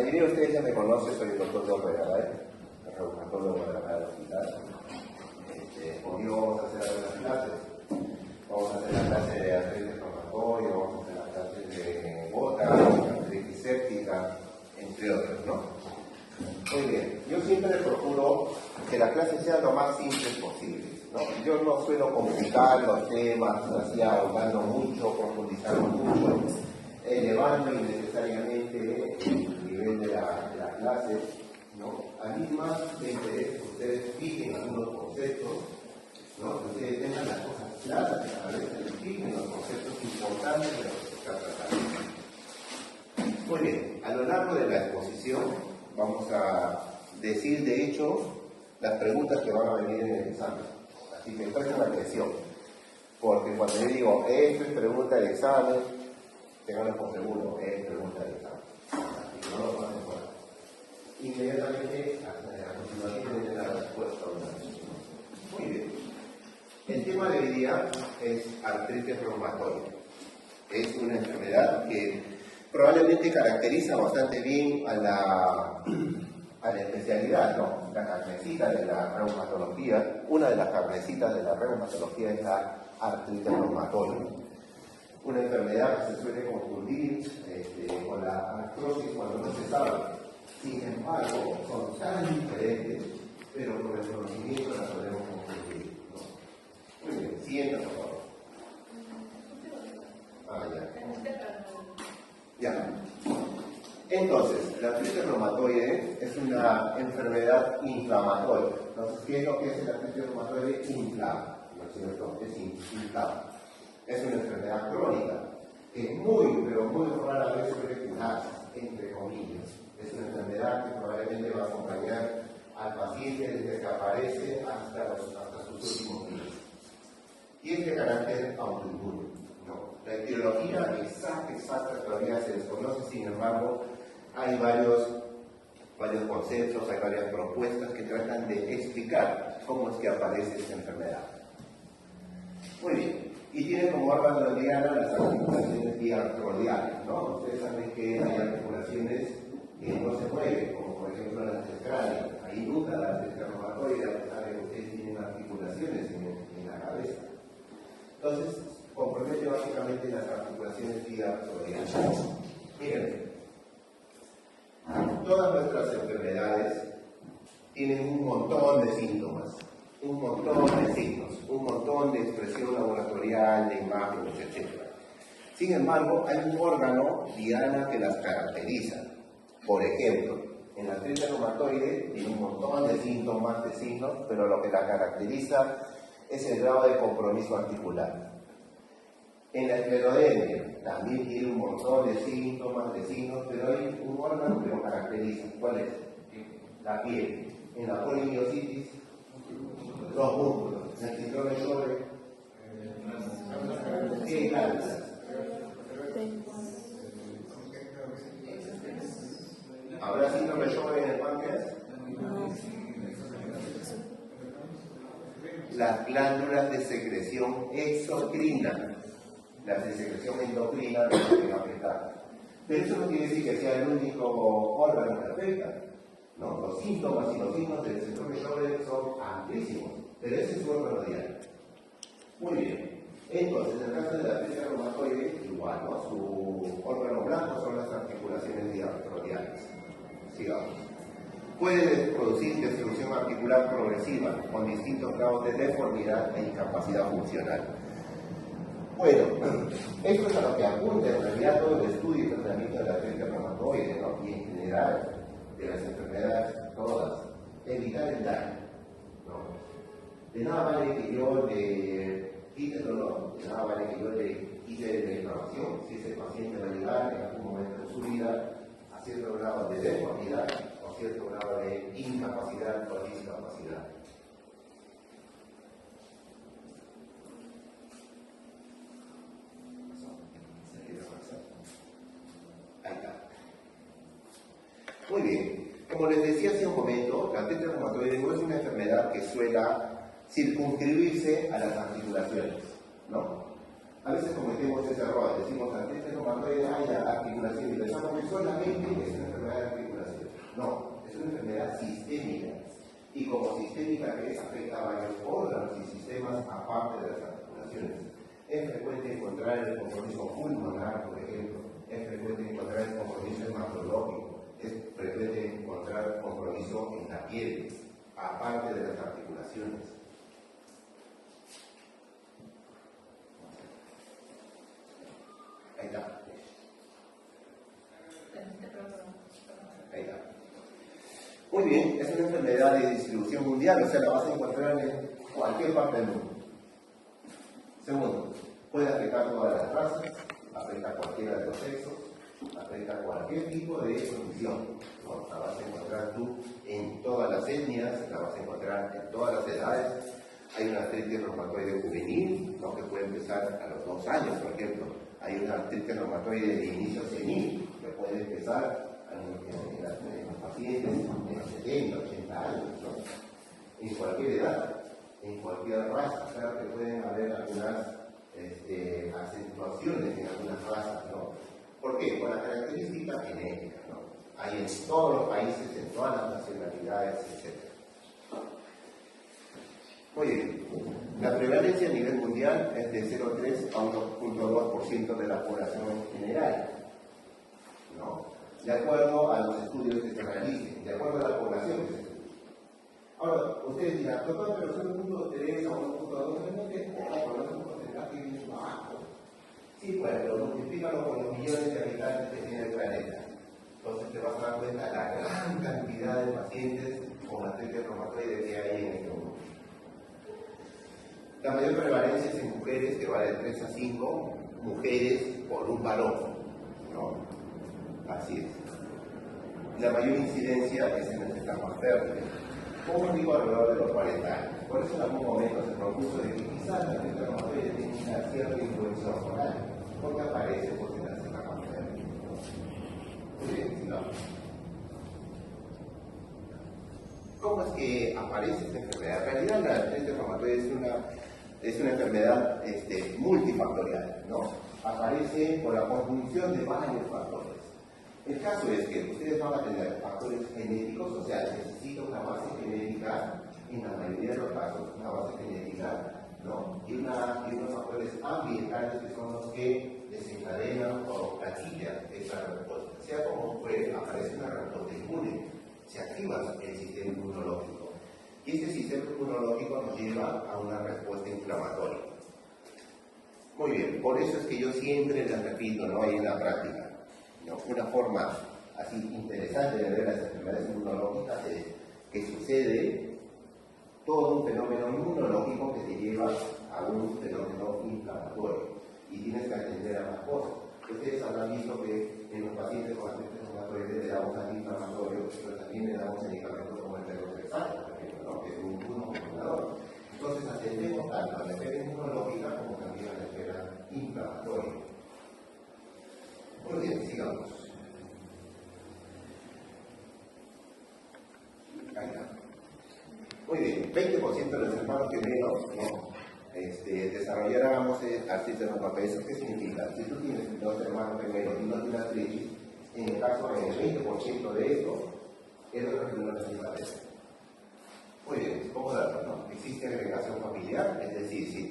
mayoría de ustedes ya me conocen, soy el doctor John Regaray, reumatólogo de la del hospital. Conmigo vamos a hacer algunas clases. Vamos a hacer la clase de artritis reumatoide, vamos a hacer la clase de gota, artritis séptica, entre otros, ¿no? Muy bien, yo siempre procuro que la clase sea lo más simple posible, ¿no? Yo no suelo complicar los temas, así ahondando mucho, profundizando mucho, elevando innecesariamente el nivel de la clase, ¿no? A mí más me interesa que ustedes fijen algunos conceptos, ¿no? Que ustedes tengan las cosas claras en la cabeza y fijen los conceptos importantes de lo que se está tratando. Muy bien, a lo largo de la exposición vamos a decir, de hecho, las preguntas que van a venir en el examen. Así que presten atención, porque cuando yo digo, esto es pregunta del examen, tenganlo por seguro, es pregunta del examen. Y no lo pasen fuera. Inmediatamente, a continuación, tienen la respuesta. Muy bien. El tema de hoy día es artritis reumatoide. Es una enfermedad que probablemente caracteriza bastante bien a la especialidad, ¿no? La carnecita de la reumatología, una de las carnecitas de la reumatología es la artritis reumatoide. Una enfermedad que se suele confundir con la artrosis cuando no se sabe. Sin embargo, son tan diferentes, pero por el conocimiento las podemos confundir, ¿no? Muy bien, siguiente, por favor. Ya. Entonces, la artritis reumatoide es una enfermedad inflamatoria. Entonces, ¿qué es lo que es la artritis reumatoide? Inflama, ¿no es cierto? Es inflama. Es una enfermedad crónica que muy, pero muy rara vez suele curarse, entre comillas. Es una enfermedad que probablemente va a acompañar al paciente desde que aparece hasta sus últimos días. Y es de carácter autoinmune. La etiología exacta todavía se desconoce, sin embargo, hay varios conceptos, hay varias propuestas que tratan de explicar cómo es que aparece esta enfermedad. Muy bien, y tiene como órgano de diana las articulaciones diartrodiales, ¿no? Ustedes saben que hay articulaciones que no se mueven, como por ejemplo las del cráneo. Ahí nunca la artritis reumatoide, a pesar de que ustedes tienen articulaciones en la cabeza. Entonces, compromete básicamente las articulaciones diartrodiales. Miren, todas nuestras enfermedades tienen un montón de síntomas, un montón de signos, un montón de expresión laboratorial, de imágenes, etc. Sin embargo, hay un órgano diana que las caracteriza. Por ejemplo, en la artritis reumatoide tiene un montón de síntomas, de signos, pero lo que la caracteriza es el grado de compromiso articular. En la esclerodermia también tiene un montón de síntomas, de signos, pero hay un órgano que lo caracteriza. ¿Cuál es? La piel. En la polimiositis, los músculos. En el síndrome de Sjögren, ¿qué glándulas? ¿Habrá síndrome de Sjögren en el páncreas? Las glándulas de secreción exocrina. Las de secreción endocrina no pueden afectar. Pero eso no quiere decir que sea el único órgano que afecta, ¿no? Los síntomas y los signos del síndrome de Sjögren son amplísimos, pero ese es su órgano diario. Muy bien. Entonces, en el caso de la artritis reumatoide, igual, ¿no? Su órgano blanco son las articulaciones diartrodiales. Sigamos. Puede producir destrucción articular progresiva con distintos grados de deformidad e incapacidad funcional. Bueno, esto es a lo que apunta en realidad todo el estudio y tratamiento de la artritis reumatoide, ¿no? Y en general de las enfermedades todas, evitar el daño, ¿no? De nada vale que yo le quite el dolor, de nada vale que yo le quite la inflamación, si ese paciente va a llegar en algún momento de su vida a cierto grado de deformidad o cierto grado de incapacidad o discapacidad. Muy bien, como les decía hace un momento, la artritis reumatoide no es una enfermedad que suela circunscribirse a las articulaciones, ¿no? A veces cometemos ese error, decimos artritis reumatoide, hay la articulación y pensamos que solamente es una enfermedad de articulación. una enfermedad sistémica. Y como sistémica que es, afecta a varios órganos y sistemas aparte de las articulaciones. Es frecuente encontrar el compromiso pulmonar, por ejemplo. Es frecuente encontrar el compromiso hematológico. Es frecuente encontrar compromiso en la piel, aparte de las articulaciones. Ahí está. Ahí está. Muy bien, es una enfermedad de distribución mundial, o sea, la vas a encontrar en cualquier parte del mundo. Segundo, puede afectar todas las razas, afecta a cualquiera de los sexos, afecta a cualquier tipo de condición. ¿No? La vas a encontrar tú en todas las etnias, la vas a encontrar en todas las edades. Hay una artritis reumatoide juvenil, ¿no? Que puede empezar a los 2 años, por ejemplo. Hay una artritis reumatoide de inicio senil, que puede empezar en los pacientes de los 70, 80 años, ¿no? En cualquier edad, en cualquier raza. Claro que pueden haber algunas acentuaciones en algunas razas, ¿no? ¿Por qué? Por la característica genética, ¿no? Hay en todos los países, en todas las nacionalidades, etc. Muy bien. La prevalencia a nivel mundial es de 0,3 a 1,2% de la población en general, ¿no? De acuerdo a los estudios que se realicen, de acuerdo a la población que se estudie. Ahora, ustedes dirán, doctor, pero 0,3 a 1,2, ¿no es un porcentaje muy bajo? Sí, bueno, pero multiplícalo por los millones de habitantes que tiene el planeta. Entonces te vas a dar cuenta de la gran cantidad de pacientes con artritis reumatoide que hay en este mundo. La mayor prevalencia es en mujeres, que va de 3 a 5 mujeres por un varón, ¿no? Así es. La mayor incidencia es en las etapas fértiles, como digo, alrededor de los 40 años. Por eso en algún momento se propuso de que quizás la artritis reumatoide tiene una cierta influencia hormonal, porque aparece pues, en las etapas fértiles. Muy bien, sigamos. ¿Cómo es que aparece esta enfermedad? En realidad la artritis reumatoide es una enfermedad multifactorial, ¿no? Aparece por la conjunción de varios factores. El caso es que ustedes van a tener factores genéticos, o sea, necesitan una base genética, en la mayoría de los casos, una base genética, ¿no? Y unos factores ambientales que son los que desencadenan o gatillan esa respuesta. Sea como fuere, aparece una respuesta inmune, se activa el sistema inmunológico. Y este sistema inmunológico nos lleva a una respuesta inflamatoria. Muy bien, por eso es que yo siempre les repito, no hay en la práctica, ¿no? Una forma así interesante de ver las enfermedades inmunológicas es que sucede todo un fenómeno inmunológico que te lleva a un fenómeno inflamatorio y tienes que atender a las cosas. Ustedes habrán visto que en los pacientes con artritis reumatoide le damos antiinflamatorio, pero también le damos medicamentos como el peroxesato, por ejemplo, ¿no? Que es un inmunomodulador. Entonces atendemos tanto a la esfera inmunológica como también a la esfera inflamatoria. Muy bien, sigamos. Ahí está. Muy bien, 20% de los hermanos gemelos, ¿no? Desarrolláramos artritis reumatoide. ¿Qué significa? Si tú tienes 2 hermanos gemelos y no tienes artritis, en el caso del 20% de esto, es lo que no necesitas. Muy bien, poco datos, ¿no? Existe agregación familiar, es decir, si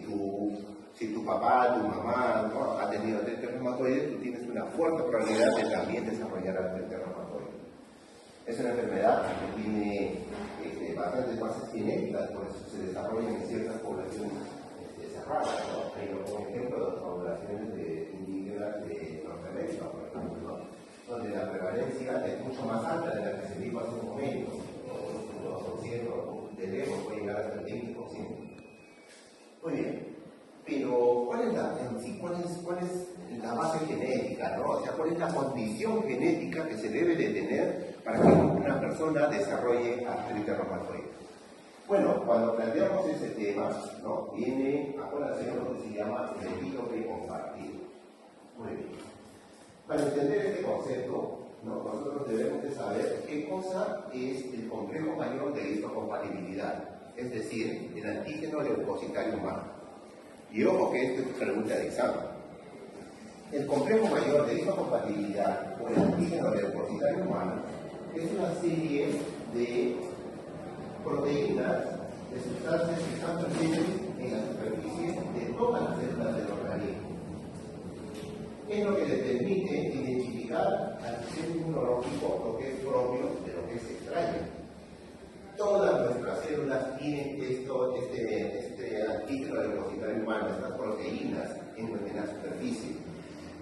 tu papá, tu mamá, ¿no? ha tenido artritis reumatoide, tú tienes una fuerte probabilidad de también desarrollar artritis reumatoide. Es una enfermedad que tiene bastantes bases genéticas, por eso se desarrollan en ciertas poblaciones cerradas, ¿no? Pero como ejemplo, las poblaciones de indígenas de Norteamérica, por ejemplo, ¿no? Donde la prevalencia es mucho más alta de la que se dijo hace un momento, un 2%, de lejos puede llegar hasta el 20%. Muy bien, pero ¿cuál es la base genética, ¿no? O sea, ¿cuál es la condición genética que se debe de tener para que una persona desarrolle artritis reumatoide? Bueno, cuando planteamos ese tema, ¿no? Viene a colación lo que se llama el epítope compartido. Muy bien. Para entender este concepto, ¿no? Nosotros debemos de saber qué cosa es el complejo mayor de histocompatibilidad, es decir, el antígeno leucocitario humano. Y ojo que esto es pregunta de examen. El complejo mayor de histocompatibilidad o el antígeno leucocitario humano es una serie de proteínas, de sustancias que están presentes en la superficie de todas las células del organismo. Es lo que le permite identificar al sistema inmunológico lo que es propio de lo que es extraño. Todas nuestras células tienen este antígeno depositario humano, estas proteínas en la superficie.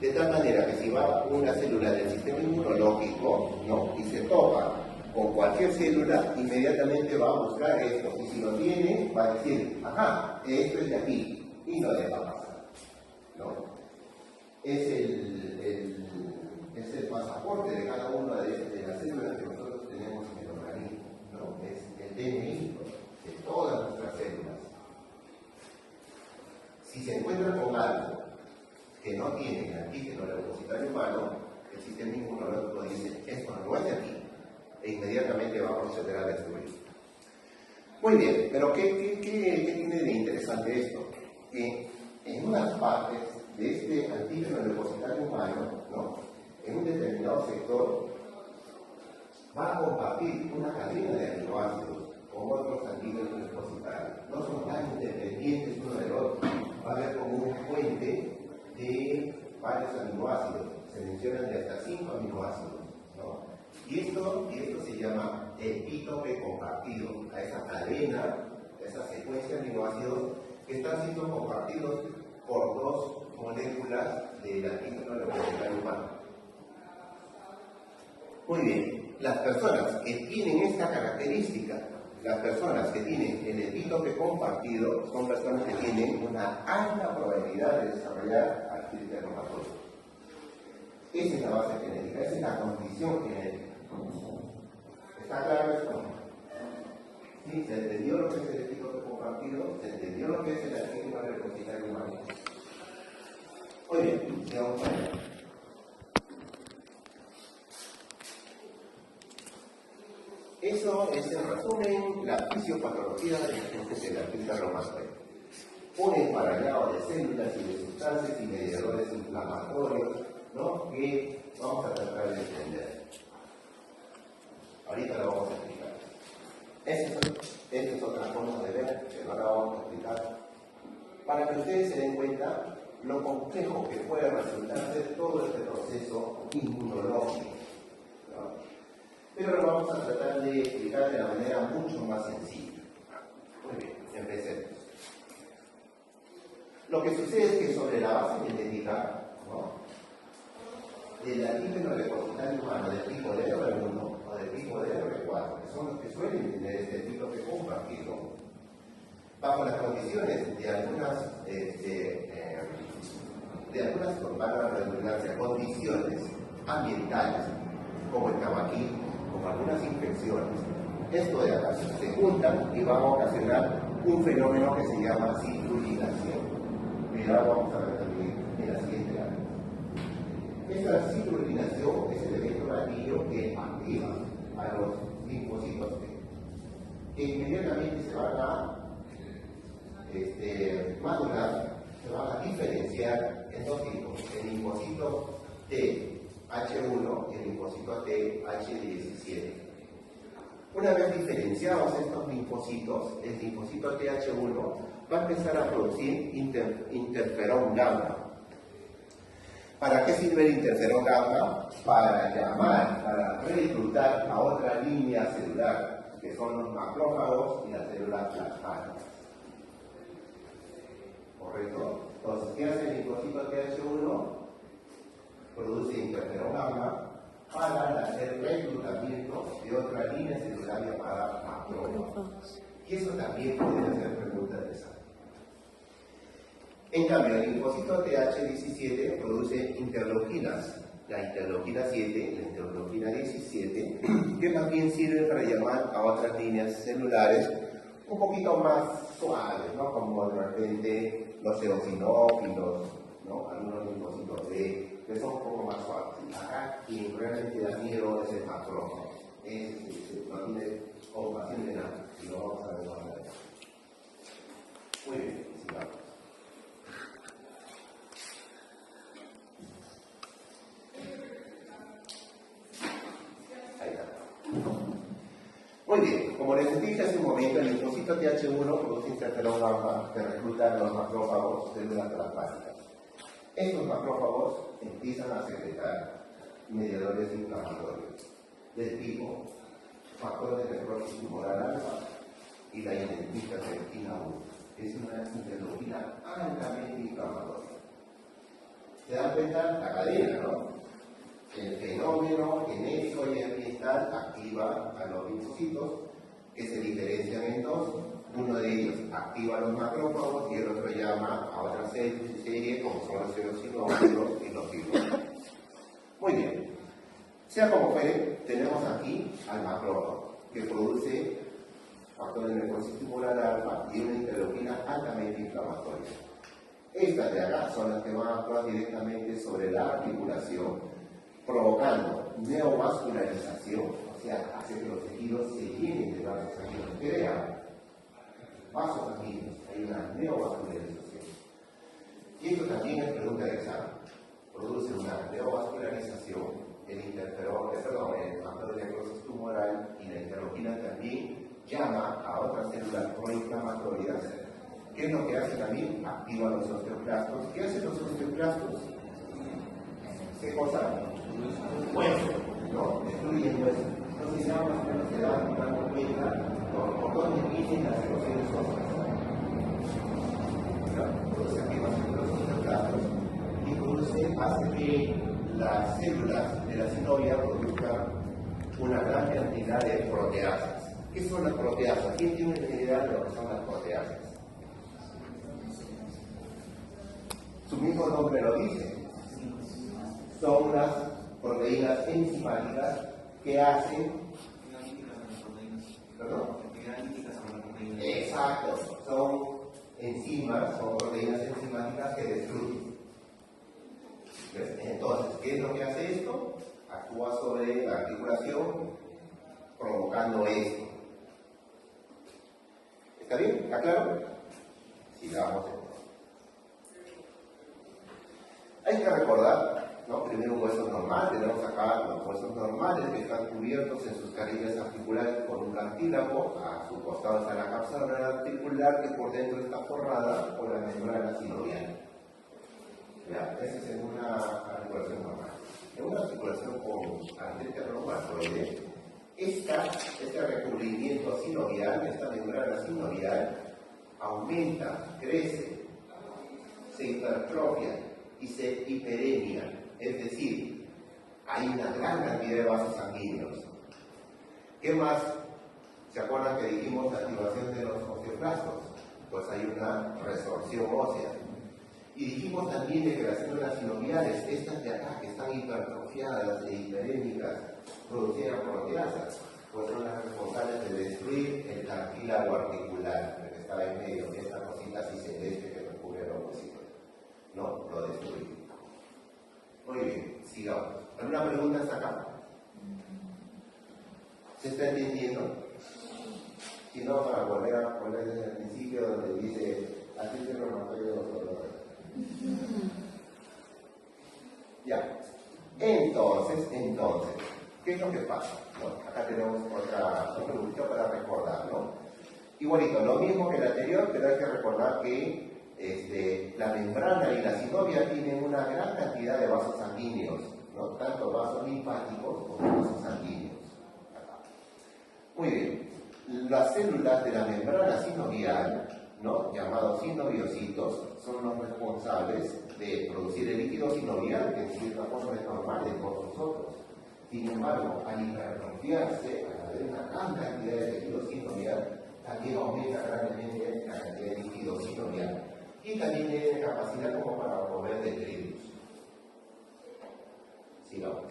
De tal manera que si va una célula del sistema inmunológico, ¿no?, y se topa con cualquier célula, inmediatamente va a buscar esto. Y si lo tiene, va a decir, ajá, esto es de aquí, y no le va a pasar, ¿no? Es el pasaporte de cada una de las células que nosotros tenemos en el organismo, ¿no? Es el DNI de todas nuestras células. Si se encuentra con algo que no tiene el antígeno depositario humano, el sistema inmunológico dice, esto no es de aquí, e inmediatamente va a proceder a destruir. Muy bien, pero ¿qué tiene de interesante esto? Que en unas partes de este antígeno depositario humano, ¿no?, en un determinado sector, va a compartir una cadena de aminoácidos con otros antígenos depositarios. No son tan independientes uno del otro. Va a haber como un puente de varios aminoácidos. Se mencionan de hasta 5 aminoácidos, ¿no? Y esto se llama epítope compartido, a esa cadena, a esa secuencia de aminoácidos que están siendo compartidos por dos moléculas del antígeno depositario humano. Muy bien, las personas que tienen esta característica, las personas que tienen el epítope compartido, son personas que tienen una alta probabilidad de desarrollar artritis reumatoide. Esa es la base genética, esa es la condición genética. ¿Está claro esto? ¿Sí? ¿Se entendió lo que es el epítope compartido? ¿Se entendió lo que es el antígeno depositario humano? Muy bien, sigamos para allá. Eso es, en resumen, la fisiopatología de la artritis reumatoide. Un emparellado de células y de sustancias y mediadores inflamatorios, ¿no?, que vamos a tratar de entender. Ahorita lo vamos a explicar. Esta es otra forma de ver, que ahora vamos a explicar, para que ustedes se den cuenta lo complejo que puede resultar ser todo este proceso inmunológico, ¿no? Pero lo vamos a tratar de explicar de la manera mucho más sencilla. Muy bien, empecemos. Lo que sucede es que sobre la base genética, ¿no?, del antígeno depositario humano del tipo de R1 o del tipo de R4, que son los que suelen tener este tipo de compartido, bajo las condiciones de algunas para la redundancia, condiciones ambientales, como el tabaquismo, como algunas infecciones, esto de acá se juntan y va a ocasionar un fenómeno que se llama citrulinación. Cuidado, vamos a ver también en la siguiente lámina. Esta citrulinación es el evento gatillo que activa a los linfocitos T, que inmediatamente se van a madurar, se van a diferenciar en dos tipos: el linfocito TH1 y el linfocito TH17. Una vez diferenciados estos linfocitos, el linfocito TH1 va a empezar a producir interferón gamma. ¿Para qué sirve el interferón gamma? Para llamar, para reclutar a otra línea celular, que son los macrófagos y las células plasmáticas. ¿Correcto? Entonces, ¿qué hace el linfocito TH1? Produce interferón gamma para hacer reclutamiento de otra línea celular llamada macrófagos. Y eso también puede hacer preguntas de esa. En cambio, el linfocito TH17 produce interleuquinas, la interleuquina 7 y la interleuquina 17, que más bien sirven para llamar a otras líneas celulares un poquito más suaves, ¿no?, como de repente los eosinófilos, ¿no?, algunos linfocitos B, que son un poco más suaves. Acá quien realmente da miedo es el macrófago, no tiene compasión de nada, y lo vamos a ver más adelante. Muy bien, sigamos. Muy bien, como les dije hace un momento, el linfocito Th1 produce interferón gamma que reclutan los macrófagos células plasmáticas. Estos macrófagos empiezan a secretar mediadores inflamatorios del tipo factor de necrosis tumoral alfa y la interleuquina 1. Es una interleuquina altamente inflamatoria. ¿Se dan cuenta? La cadena, ¿no? El fenómeno genético y ambiental activa a los linfocitos que se diferencian en dos. Uno de ellos activa a los macrófagos y el otro llama a otra serie como son los eosinófilos y los fibroblastos. Muy bien. Sea como fuere, tenemos aquí al macrófago que produce factor de necrosis tumoral alfa y una interleuquina altamente inflamatoria. Estas de acá son las que van a actuar directamente sobre la articulación, provocando neovascularización, o sea, hace que los tejidos se llenen de vasos sanguíneos, crea vasos sanguíneos, hay una neovascularización. Y esto también es pregunta de examen. Produce una neovascularización, el factor de necrosis tumoral y la interleuquina también llama a otras células proinflamatorias. ¿Qué es lo que hace también? Activa los osteoclastos. ¿Qué hacen los osteoclastos? ¿Qué cosa? Hueso, ¿no? Destruyen hueso. Entonces ya más o menos se dan cuenta por dónde vienen las erosiones óseas. Produce activación de los osteoclastos y hace que las células de la sinovia produzcan una gran cantidad de proteasas. ¿Qué son las proteasas? ¿Quién tiene una idea de lo que son las proteasas? Su mismo nombre lo dice. Son unas proteínas enzimáticas que hacen... ¿Perdón? Exacto. Son enzimas, son proteínas enzimáticas que destruyen. Entonces, ¿qué es lo que hace esto? Actúa sobre la articulación, provocando esto. ¿Está bien? ¿Está claro? Sigamos. Hay que recordar, ¿no? Primero un hueso normal, tenemos acá los huesos normales que están cubiertos en sus carillas articulares por un cartílago, a su costado está la cápsula articular que por dentro está forrada por la membrana sinovial. ¿Ya? Esa es en una articulación normal. En una articulación con arteria reumatoide, este recubrimiento sinovial, esta membrana sinovial, aumenta, crece, se hipertrofia y se hiperemia. Es decir, hay una gran cantidad de vasos sanguíneos. ¿Qué más? ¿Se acuerdan que dijimos la activación de los osteoclastos? Pues hay una resorción ósea. Y dijimos también de que las células sinoviales, estas de acá, que están hipertrofiadas e hiperémicas, producían proteasas, pues son las responsables de destruir el cartílago articular, que está en medio, esta cosita así celeste que recubre los huesitos. No, lo destruye. Muy bien, sigamos. ¿Alguna pregunta hasta acá? ¿Se está entendiendo? Si no, para volver a poner desde el principio donde dice, así se remató de los dolores. Ya. Entonces, ¿qué es lo que pasa? ¿No? Acá tenemos otra pregunta para recordar, ¿no? Igualito, lo mismo que el anterior, pero hay que recordar que la membrana y la sinovia tienen una gran cantidad de vasos sanguíneos, ¿no? Tanto vasos linfáticos como vasos sanguíneos. Muy bien. Las células de la membrana sinovial, ¿no? Llamados sinoviocitos, son los responsables de producir el líquido sinovial, que en cierta forma es normal en todos nosotros. Sin embargo, al hipertrofiarse, al haber una gran cantidad de tejido sinovial, también aumenta grandemente la cantidad de líquido sinovial. Y también tiene capacidad como para mover detritus. Sigamos.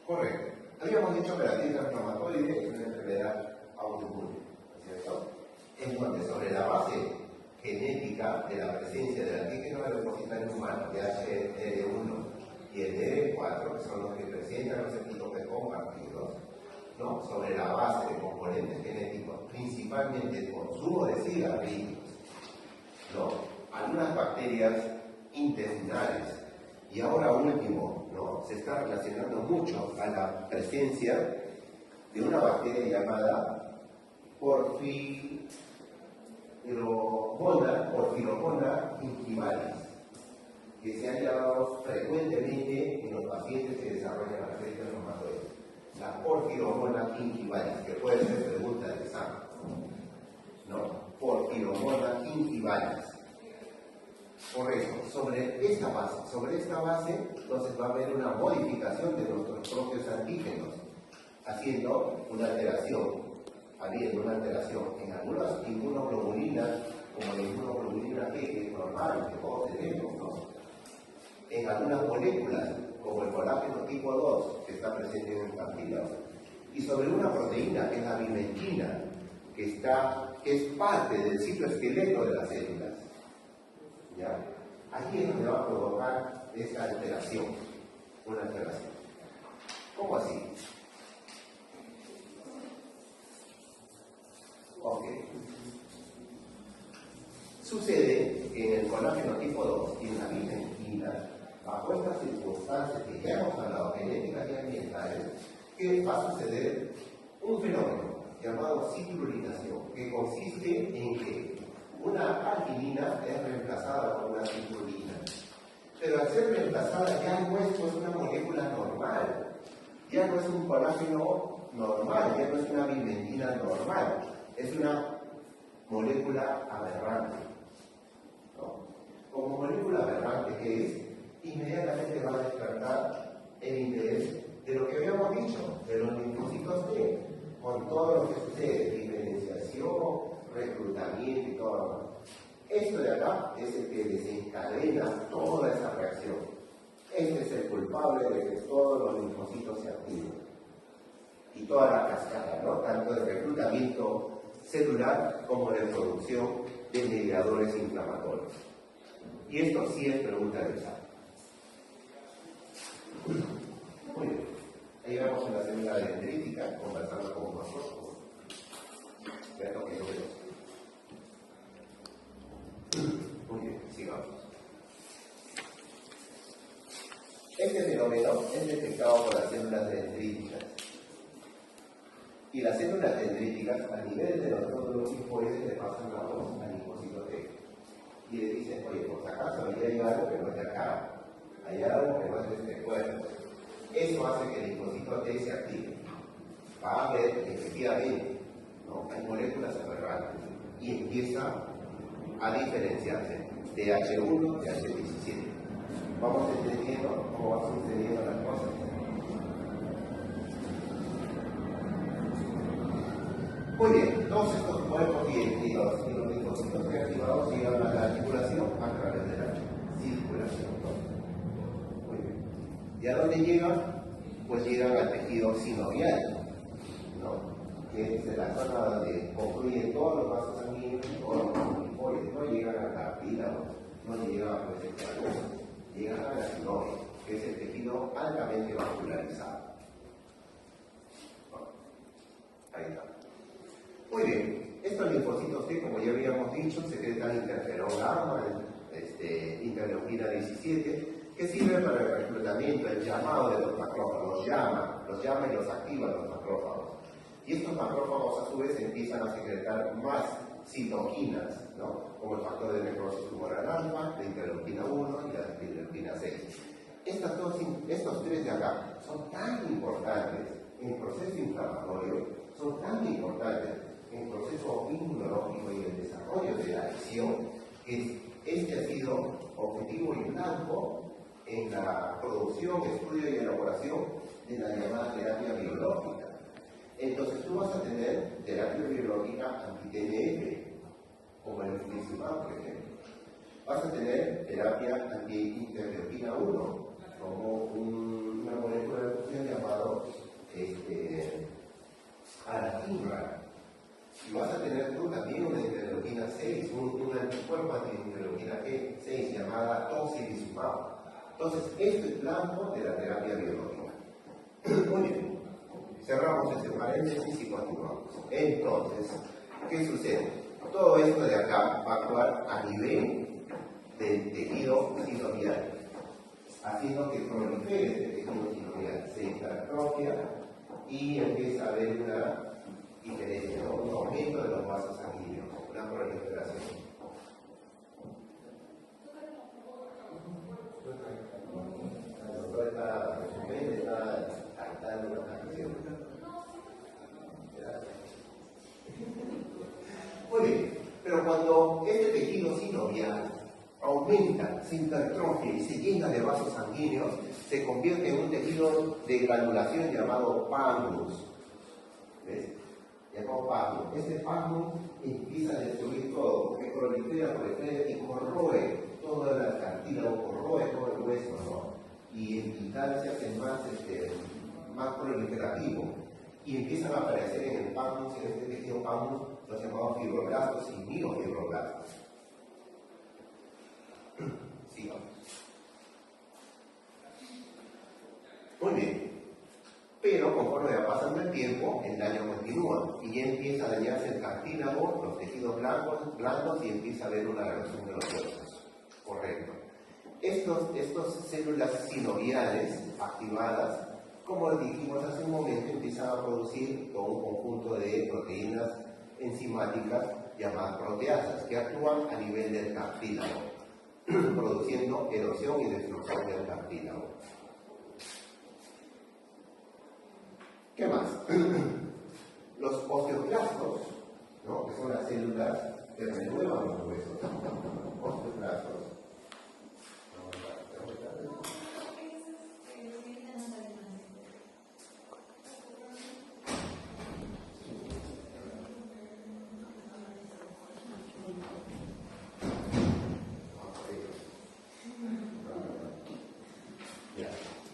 Correcto. Habíamos dicho que la artritis reumatoide es una enfermedad autoinmune, ¿no es cierto? En donde sobre la base genética de la presencia del antígeno depositario humano, DHR1 y el DR4, que son los que presentan los epitopes compartidos, ¿no? Sobre la base de componentes genéticos, principalmente el consumo de cigarrillos, ¿no? Algunas bacterias intestinales Y ahora último, ¿no? Se está relacionando mucho a la presencia de una bacteria llamada Porphyromonas gingivalis, que se ha llevado frecuentemente en los pacientes que desarrollan artritis reumatoide. La Porphyromonas gingivalis, que puede ser pregunta de examen, ¿no? Porphyromonas gingivalis. Por eso, sobre esta base, entonces va a haber una modificación de nuestros propios antígenos, habiendo una alteración en algunas inmunoglobulinas, como la inmunoglobulina G, que es normal, que todos tenemos, ¿no? En algunas moléculas, como el colágeno tipo 2, que está presente en el cartílago, y sobre una proteína, que es la vimentina, que es parte del citoesqueleto de las células. ¿Ya? Allí es donde va a provocar esta alteración, una alteración. ¿Cómo así? Ok. Sucede que en el colágeno tipo 2 y en la vimentina, bajo estas circunstancias que ya hemos hablado, genéticas y ambientales, que va a suceder un fenómeno llamado citrulinación, que consiste en que una arginina es reemplazada por una citrulina. Pero al ser reemplazada ya no es una molécula normal, ya no es un colágeno normal, ya no es una vimentina normal, es una molécula aberrante. ¿No? Como molécula aberrante que es, inmediatamente va a despertar el interés de lo que habíamos dicho, de los linfocitos T, con todo lo que sucede, diferenciación, reclutamiento y todo lo demás. Esto de acá es el que desencadena toda esa reacción. Este es el culpable de que todos los linfocitos se activen. Y toda la cascada, ¿no? Tanto de reclutamiento celular como de producción de mediadores inflamatorios. Y esto sí es pregunta de examen. Muy bien. Ahí vamos en la célula dendrítica, conversando con macrófagos. Vean lo que yo veo. Muy bien, sigamos. Este fenómeno es detectado por las células dendríticas. Y las células dendríticas, a nivel de los nódulos linfoides, le pasan la voz al linfocito T. Y le dicen, oye, por si acaso hay algo que no es de acá, hay algo que no es de este cuerpo. Eso hace que el linfocito T se active. Va a ver, efectivamente, ¿no? Hay moléculas aberrantes y empieza a diferenciarse de H1 de H17. Vamos entendiendo cómo van sucediendo las cosas. Muy bien, todos estos cuerpos y los linfocitos reactivados llegan a la articulación a través de la circulación. Muy bien. ¿Y a dónde llegan? Pues llegan al tejido sinovial, ¿no? Que es la zona donde concluyen todos los vasos sanguíneos y todos los linfoides. No llegan al cartílago, no llegan a la llegan a la sinovia, que es el tejido altamente vascularizado. Ahí está. Muy bien, estos linfocitos T, como ya habíamos dicho, secretan interferón gamma, interleuquina 17, que sirven para el reclutamiento, el llamado de los macrófagos, los llama y los activa los macrófagos. Y estos macrófagos a su vez empiezan a secretar más citoquinas, ¿no? Como el factor de necrosis tumoral alfa, la interleuquina 1 y la interleuquina 6. Estos tres de acá son tan importantes en el proceso inflamatorio, son tan importantes en el proceso inmunológico y el desarrollo de la lesión, que este ha sido objetivo y blanco en la producción, estudio y elaboración de la llamada terapia biológica. Entonces tú vas a tener terapia biológica anti-TNF, como el infliximab, por ejemplo. Vas a tener terapia anti-interleuquina 1, como una molécula de función llamado anakinra. Y vas a tener tú también una interleuquina 6, un anticuerpo anti-interleuquina 6 llamada tocilizumab. Entonces, esto es blanco de la terapia biológica. Muy bien. Cerramos este paréntesis y continuamos. Entonces, ¿qué sucede? Todo esto de acá va a actuar a nivel del tejido sinovial. haciendo que prolifere este tejido sinovial, se hipertrofia y empieza a haber una diferencia, ¿no? Un aumento de los vasos sanguíneos, una proliferación. La doctora está cantando una canción. Muy bien, pero cuando este tejido sinovial aumenta, se hipertrofia y se llena de vasos sanguíneos, se convierte en un tejido de granulación llamado pancreas. ¿Ves? Llamado pancreas. Este pancreas empieza a destruir todo, porque prolifera y corroe todo el cartílago, corroe todo el hueso, ¿no? Y en tal se hace más proliferativo. Y empiezan a aparecer en el pancreas, en este tejido pancreas, los llamados fibroblastos y miofibroblastos. Sigamos. Muy bien. Pero conforme va pasando el tiempo, el daño continúa y ya empieza a dañarse el cartílago, los tejidos blandos y empieza a haber una erosión de los huesos. Correcto. Estas células sinoviales activadas, como dijimos hace un momento, empiezan a producir todo un conjunto de proteínas enzimáticas llamadas proteasas que actúan a nivel del cartílago, produciendo erosión y destrucción del cartílago. ¿Qué más? Los osteoclastos, ¿no? Que son las células que renuevan los huesos. Osteoclastos.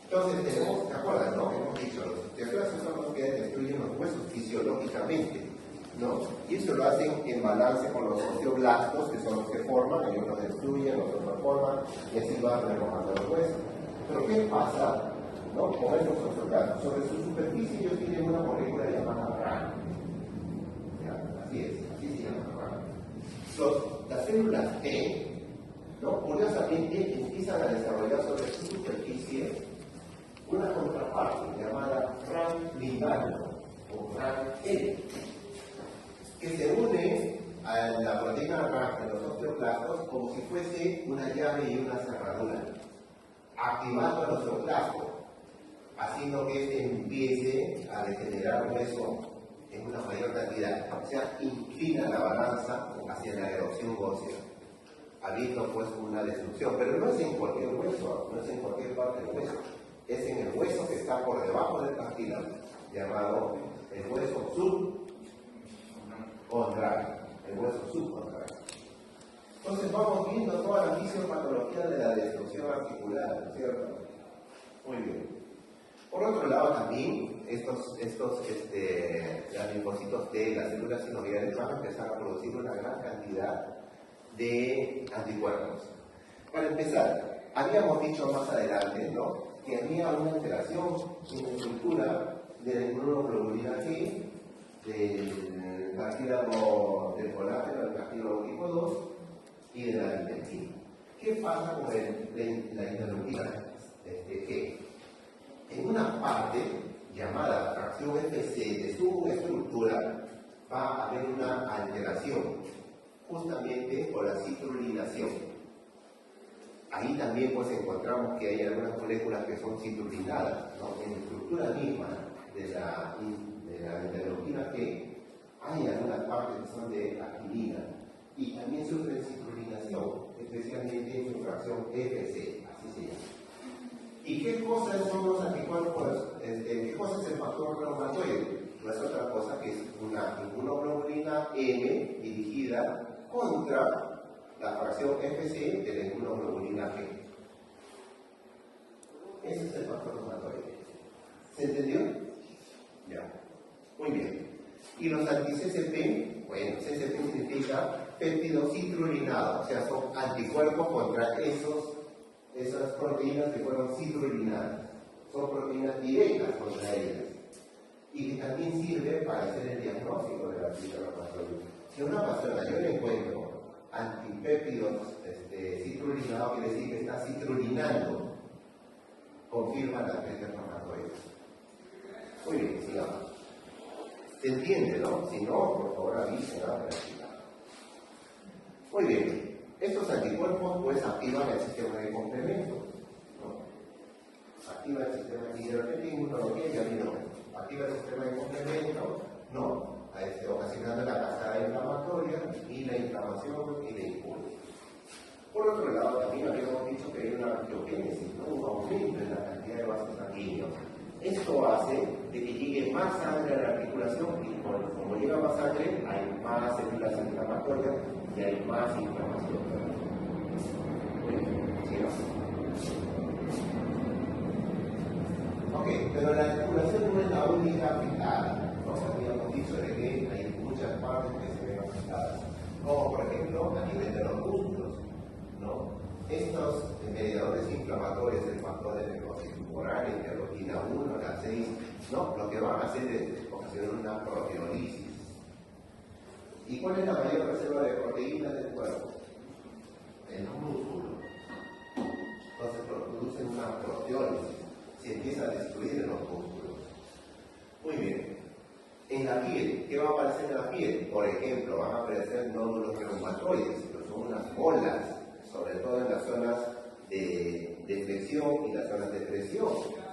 Entonces tenemos, ¿te acuerdas, no? Hemos dicho, los osteoclastos son los que destruyen los huesos fisiológicamente, ¿no? Y eso lo hacen en balance con los osteoblastos, que son los que forman, ellos los destruyen, los otros forman, y así van remojando los huesos. Pero ¿qué pasa, no? Con estos osteoclastos? Sobre su superficie ellos tienen una molécula llamada RAN. Así es, así se llama RAN. Las células T, ¿no? Curiosamente empiezan a desarrollar sobre su superficie una contraparte llamada RAN ligato o RAN L, que se une a la proteína RAN de los osteoclastos como si fuese una llave y una cerradura, activando el osteoclasto, haciendo que este empiece a degenerar hueso en una mayor cantidad, o sea, inclina la balanza hacia la erosión ósea, habiendo pues una destrucción, pero no es en cualquier hueso, no es en cualquier parte del hueso, es en el hueso que está por debajo del cartílago, llamado el hueso subcondral, el hueso subcondral. Entonces vamos viendo toda la fisiopatología de la destrucción articular, ¿no es cierto? Muy bien. Por otro lado también, los linfocitos T, las células sinoviales, van a empezar a producir una gran cantidad de anticuerpos. Para empezar, habíamos dicho más adelante, ¿no?, que había una alteración en la estructura de la inmunoglobulina G, del cartílago del colágeno, del cartílago tipo 2 y de la intestina. ¿Qué pasa con la interleuquina G? En una parte llamada fracción FC de su estructura va a haber una alteración, justamente por la citrulinación. Ahí también pues encontramos que hay algunas moléculas que son citrulinadas, ¿no? En la estructura misma de la interleuquina G hay algunas partes que son de actinina y también sufren citrulinación, especialmente en su fracción FC, así se llama. ¿Y qué cosas son los anticuerpos? ¿Qué cosa es el factor reumatoide? No es otra cosa que es una inmunoglobulina M dirigida contra la fracción FC de la inmunoglobulina G. Ese es el factor reumatoide. ¿Se entendió? Ya. Muy bien. Y los anti-CCP, bueno, CCP significa péptido citrulinados, o sea, son anticuerpos contra esas proteínas que fueron citrulinadas. Son proteínas directas contra ellas. Y que también sirve para hacer el diagnóstico de la citrulinación. Si a una persona yo le encuentro antipéptidos citrulinados, quiere decir que está citrulinando confirma la artritis reumatoide. Muy bien, sigamos. ¿Se entiende, no? Si no, por favor avisen a la práctica. Muy bien. Estos anticuerpos pues activan el sistema de complemento, ¿no? Activa el sistema y de repente inmunología ya vino. Activa el sistema de complemento, no. Ocasionando la cascada inflamatoria y la inflamación y la impulso. Por otro lado, también habíamos dicho que hay una angiogénesis, ¿no? Un aumento en la cantidad de vasos sanguíneos. Esto hace de que llegue más sangre a la articulación y como llega más sangre, hay más células inflamatorias y hay más inflamación. ¿Sí? Ok, pero la articulación no es la única afectada. Nos habíamos dicho de que hay muchas partes que se ven afectadas, como por ejemplo a nivel de los músculos, ¿no? Estos mediadores inflamatorios, el factor de necrosis tumoral, interleuquina 1, la 6, ¿no? Lo que van a hacer es ocasionar una proteólisis. ¿Y cuál es la mayor reserva de proteínas del cuerpo? En los músculos. Entonces producen una proteólisis, se empieza a destruir en los músculos. Muy bien. En la piel, ¿qué va a aparecer en la piel? Por ejemplo, van a aparecer nódulos reumatoides, que son unas bolas, sobre todo en las zonas de flexión y las zonas de presión,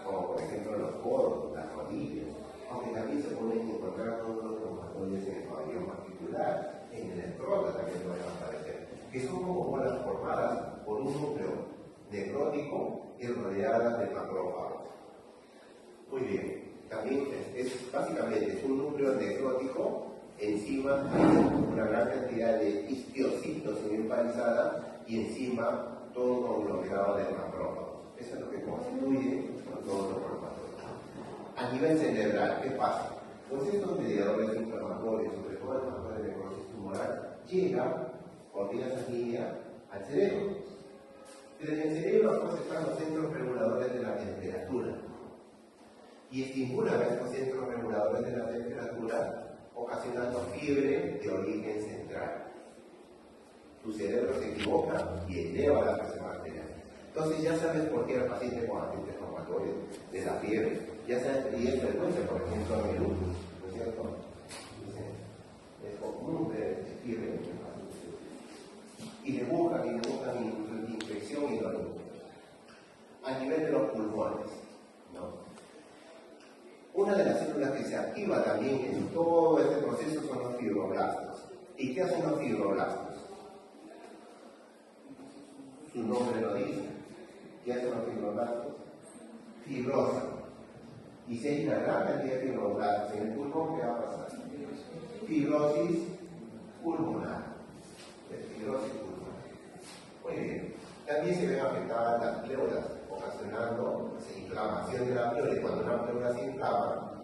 como por ejemplo los codos, las rodillas. Aunque también se pueden encontrar nódulos reumatoides en el pabellón articular, en el escroto también van a aparecer, que son como bolas formadas por un núcleo necrótico y rodeadas de macrófagos. Muy bien. También básicamente es un núcleo necrótico, encima hay una gran cantidad de histiocitos semiempalizada y encima todo un conglomerado de macrófagos. Eso es lo que constituye todos los reumatoides. A nivel cerebral, ¿qué pasa? Pues estos mediadores inflamatorios, sobre todo el factor de necrosis tumoral, llegan por vía sanguínea al cerebro. Pero en el cerebro pues, están los centros reguladores de la temperatura. Y estimulan a estos centros reguladores de la temperatura, ocasionando fiebre de origen central. Tu cerebro se equivoca y eleva la presión arterial. Entonces ya sabes por qué el paciente con artritis reumatoide de la fiebre, ya sabes, y es frecuente, por ejemplo, en el lupus, ¿no es cierto? Es común ver fiebre en el paciente. Y le buscan infección y dolor. A nivel de los pulmones, ¿no? Una de las células que se activa también en todo este proceso son los fibroblastos. ¿Y qué hacen los fibroblastos? Su nombre lo dice. ¿Qué hacen los fibroblastos? Fibrosan. Y si hay una gran cantidad de fibroblastos en el pulmón, ¿qué va a pasar? Fibrosis pulmonar. Fibrosis pulmonar. Muy bien. También se ven afectadas las pleuras, ocasionando inflamación de la pleura, y cuando una pleura se inflama,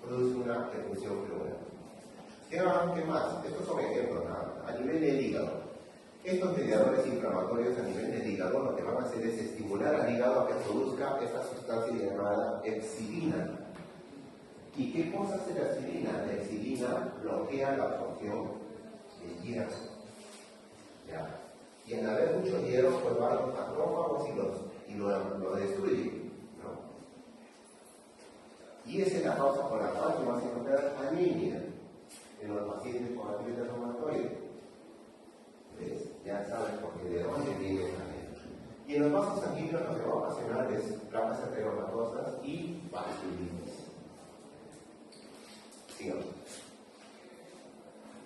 produce una perfusión pleural. ¿Qué más? Estos son ejemplos, ¿no? A nivel del hígado. Estos mediadores inflamatorios a nivel del hígado lo que van a hacer es estimular al hígado a que produzca esta sustancia llamada epsilina. ¿Y qué cosa hace la epsilina? La epsilina bloquea la absorción del hierro. ¿Ya? Y en haber mucho hierro, pues van los macrófagos y lo destruyen, ¿no? Y esa es la causa por la cual vamos a encontrar anemia en los pacientes con artritis reumatoide. ¿Ves? Ya sabes por qué, de dónde viene la anemia. Y en los vasos sanguíneos lo que va a ocasionar es placas arteriomatosas y vasculitis. Sigamos.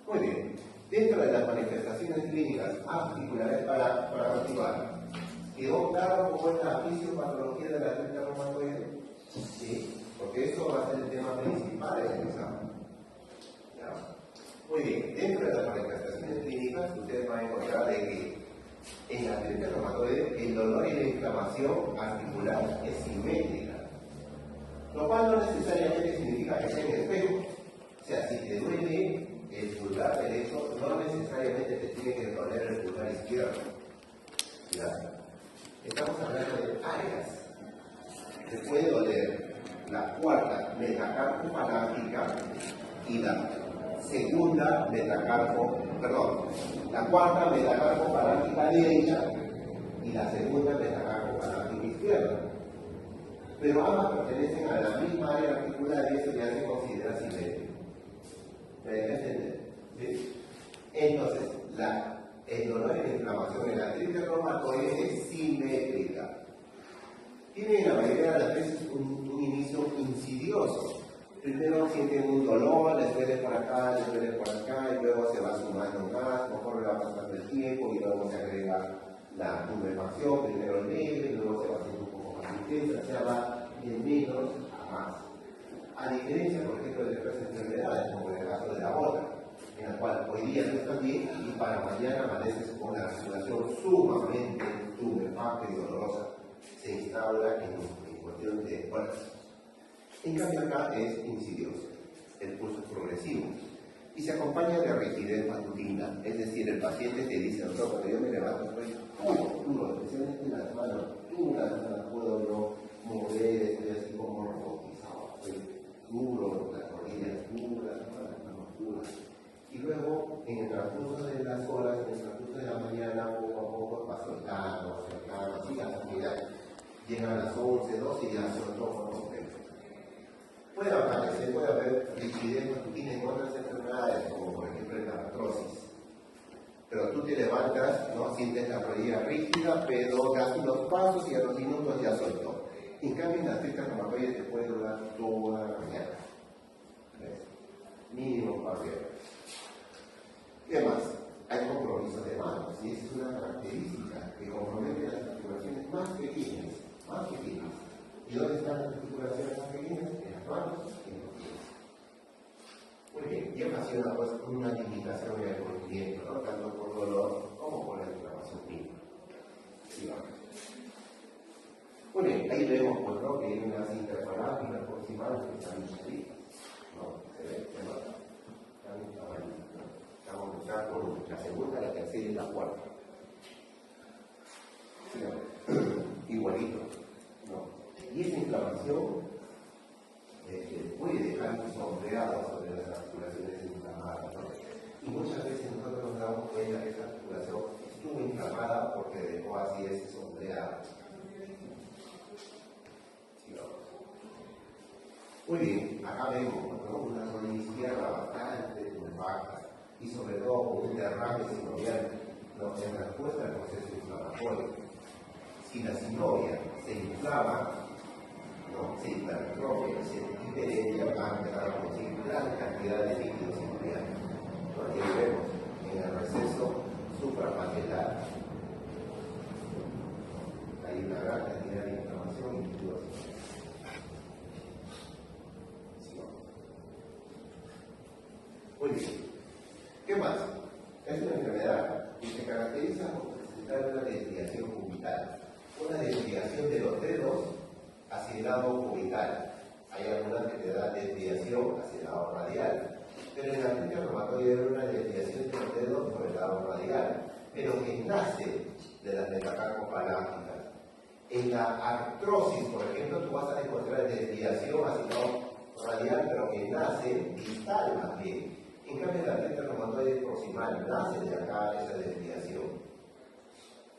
Muy bien. Dentro de las manifestaciones clínicas articulares para motivar, ¿quedó claro cómo es la fisiopatología de la artritis reumatoide? Sí, porque eso va a ser el tema principal en el examen. ¿Ya? Muy bien, dentro de las manifestaciones clínicas, ustedes van a encontrar de que en la artritis reumatoide el dolor y la inflamación articular es simétrica, lo cual no necesariamente significa que sea en espejo. O sea, si te duele el pulgar derecho, no necesariamente te tiene que doler el pulgar izquierdo. ¿Ya? Estamos hablando de áreas. Te puede doler la cuarta metacarpofalángica y la segunda la cuarta metacarpofalángica derecha y la segunda metacarpofalángica izquierda. pero ambas pertenecen a la misma área articular y eso ya se considera simétrico. ¿Me dejas entender? ¿Sí? Entonces, el dolor y la inflamación en la artritis reumatoide es simétrica. Tiene la mayoría de las veces un inicio insidioso. Primero sienten un dolor, les duele por acá, les duele por acá, y luego se va sumando más, conforme va pasando el tiempo, y luego se agrega la tumefacción, primero leve, y luego se va haciendo un poco más intensa, o sea, va de menos a más. A diferencia, por ejemplo, de otras enfermedades, como en el caso de la gota, en la cual hoy día no están bien, y para mañana amaneces con una circulación sumamente tumefacta y dolorosa. Se instaura en cuestión de horas. En cambio acá es insidioso, el pulso es progresivo y se acompaña de rigidez matutina, es decir, el paciente te dice, doctor, cuando yo me levanto estoy duro, especialmente en las manos duras, no las puedo no mover, estoy así como robotizado, estoy duro, las rodillas duras, las manos duras. Y luego, en el transcurso de las horas, en el transcurso de la mañana, poco a poco va soltando, así la actividad. Llegan a las 11, 12 y ya soltó por completo. Puede haber rigidez matutina en otras enfermedades, como por ejemplo la artrosis. Pero tú te levantas, ¿no? Sientes la rodilla rígida, pero das unos pasos y a los minutos ya soltó. En cambio, en la artritis reumatoide te puede durar toda la mañana. ¿Ves? Mínimo para arriba. ¿Qué más? Hay compromiso de manos, y esa es una característica que compromete las articulaciones más pequeñas. ¿Y dónde están las articulaciones más pequeñas? En las manos y en los pies. Muy bien, y ocasiona pues una limitación en el movimiento, ¿no? Tanto por dolor como por la inflamación misma. Sí, vamos. Muy bien, ahí vemos pues, ¿no? Que hay unas interparáticas proximales que están inscritas, ¿no? Se ve, se nota. Estamos empezando por la segunda, la tercera y la cuarta. Sí, igualito, ¿no? Y esa inflamación puede dejar sombreado sobre las articulaciones inflamadas, ¿no? Y muchas veces nosotros nos damos cuenta que esa articulación estuvo inflamada porque dejó así ese sombreado. Sí, vamos. Muy bien, acá vemos, ¿no? Una zona izquierda bastante compacta y sobre todo con un derrame sinovial, ¿no? En respuesta al proceso inflamatorio. Si la sinovia se inflama, ¿no? Se hipertrofia, se hiperedia, va a empezar a producir gran cantidad de líquidos sinoviales. Aquí vemos en el receso suprapatelar hay una gran cantidad de inflamación y líquidos sinoviales. Muy bien. ¿Qué más? Es una enfermedad que se caracteriza por presentar una desviación cubital. Una desviación de los dedos hacia el lado cubital. Hay algunas que te dan desviación hacia el lado radial. Pero en la artritis reumatoide hay una desviación de los dedos por el lado radial, pero que nace de las metacarpofalángicas. En la artrosis, por ejemplo, tú vas a encontrar desviación hacia el lado radial, pero que nace distal más bien. En cambio, en la artritis reumatoide proximal nace de acá esa desviación.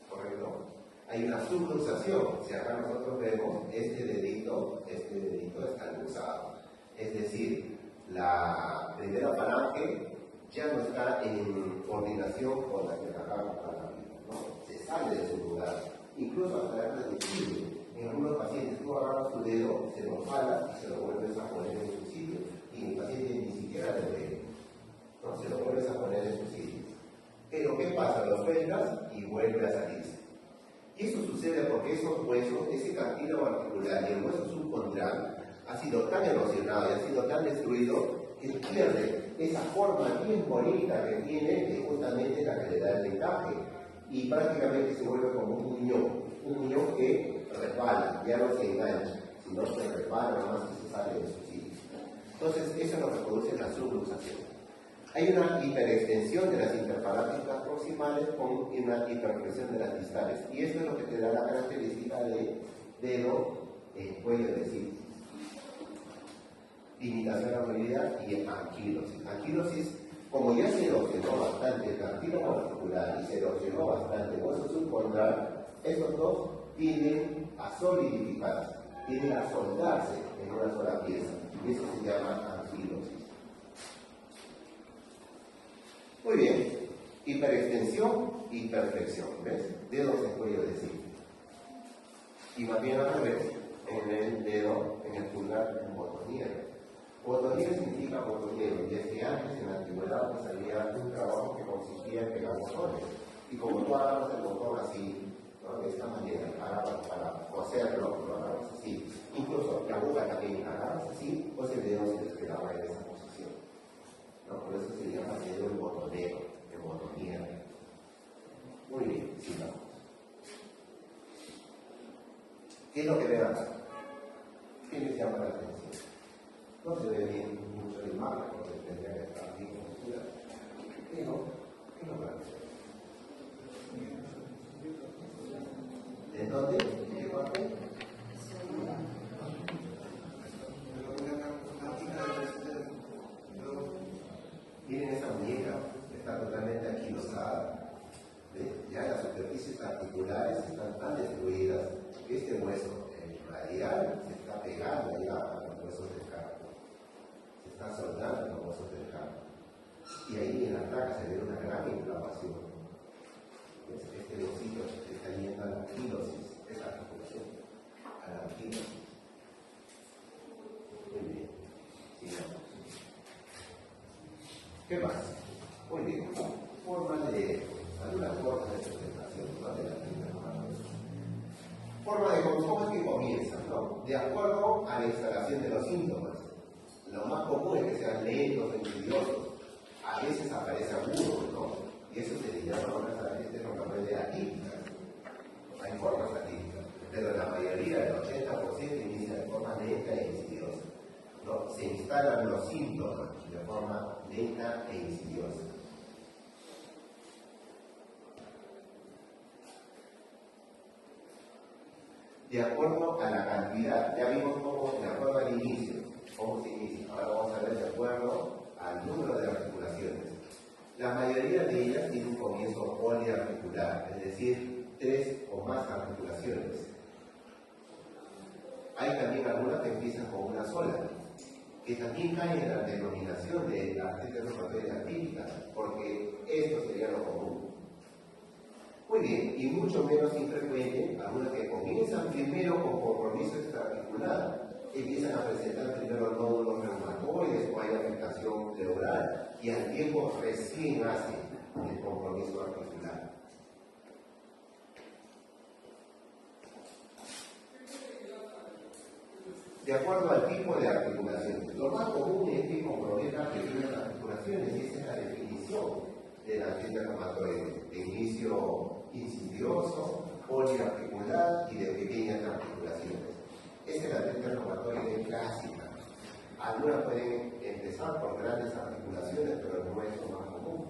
¿Correcto? Hay una subluxación. Si acá nosotros vemos este dedito está luxado. Es decir, la primera falange ya no está en coordinación con la metacarpofalángicas, ¿no? Se sale de su lugar. Incluso hasta es reducible. En algunos pacientes tú agarras tu dedo, se lo jalas y se lo vuelves a poner en su sitio. Y el paciente ni siquiera le ve. ¿No? Se lo vuelves a poner en su sitio. Pero ¿qué pasa? Lo sueltas y vuelve a salirse. Y eso sucede porque esos huesos, ese cartílago articular y el hueso subcondral ha sido tan erosionado y ha sido tan destruido que pierde esa forma bien bonita que tiene, que justamente la que le da el encaje. Y prácticamente se vuelve como un muñón que resbala, ya no se engancha, sino se resbala nomás y se sale de su sitio. Entonces, eso es lo que produce la subluxación. Hay una hiperextensión de las interfalángicas proximales con una hiperpresión de las distales. Y esto es lo que te da la característica de dedo cuello de cis. Limitación a la movilidad y anquilosis. Anquilosis, como ya se erosionó bastante el cartílago articular y se erosionó bastante el hueso subcondral, estos dos tienden a solidificarse. tiende a soldarse en una sola pieza. Y eso se llama anquilosis. Muy bien. Hiperextensión, hiperflexión. ¿Ves? Dedos en cuello de cisne. Y más bien al revés, en el dedo, en el pulgar, en botoniere. Botoniere significa botonero, y es que antes en la antigüedad pues había un trabajo que consistía en pegar botones. Y como tú agarras el botón así, ¿no? De esta manera, para coserlo, lo agarras así. Incluso la aguja también agarras así, pues el dedo se despegaba en esa posición. ¿No? Por eso se llama dedo el botonero, el botoniere. Muy bien, sigamos. ¿Qué es lo que ve acá? ¿Qué les llama la atención? No se ve bien mucho el mapa, porque tendría que estar bien configurado. ¿Qué no? ¿Qué no parece? ¿En dónde? ¿En qué parte? Miren esa muñeca, está totalmente anquilosada. Ya las superficies articulares están tan destruidas que este hueso radial se está pegando ya a los huesos del carpo. Se está soldando los huesos del carpo. Y ahí en la placa se ve una gran inflamación. Este huesito está yendo a la anquilosis, esa articulación, a la anquilosis. Muy bien, sigamos. ¿Qué más? Muy bien, forma de algunas formas de presentación, ¿no? De la forma de cómo es que comienza, ¿no? De acuerdo a la instalación de los síntomas. Lo más común es que sean lentos, insidiosos. A veces aparece agudo, ¿no? Y eso se le llama una de atípicas. Hay formas atípicas, pero la mayoría, el 80%, inicia de forma lenta e insidiosa, ¿no? Se instalan los síntomas de forma lenta e insidiosa. De acuerdo a la cantidad, ya vimos cómo, de acuerdo al inicio, cómo se inicia. Ahora vamos a ver de acuerdo al número de articulaciones. La mayoría de ellas tienen un comienzo poliarticular, es decir, 3 o más articulaciones. Hay también algunas que empiezan con una sola, que también caen en la denominación de artritis reumatoide atípica, porque esto sería lo común. Muy bien, y mucho menos infrecuente, algunas que comienzan primero con compromiso extraarticular, empiezan a presentar primero nódulos reumatoides o hay afectación pleural, y al tiempo recién hacen el compromiso articular. De acuerdo al tipo de articulación, lo más común es que comprometan pequeñas articulaciones, y esa es la definición de la artritis reumatoide, de inicio insidioso, poliarticular y de pequeñas articulaciones. Esta es la artritis reumatoide clásica. Algunas pueden empezar por grandes articulaciones, pero no es lo más común.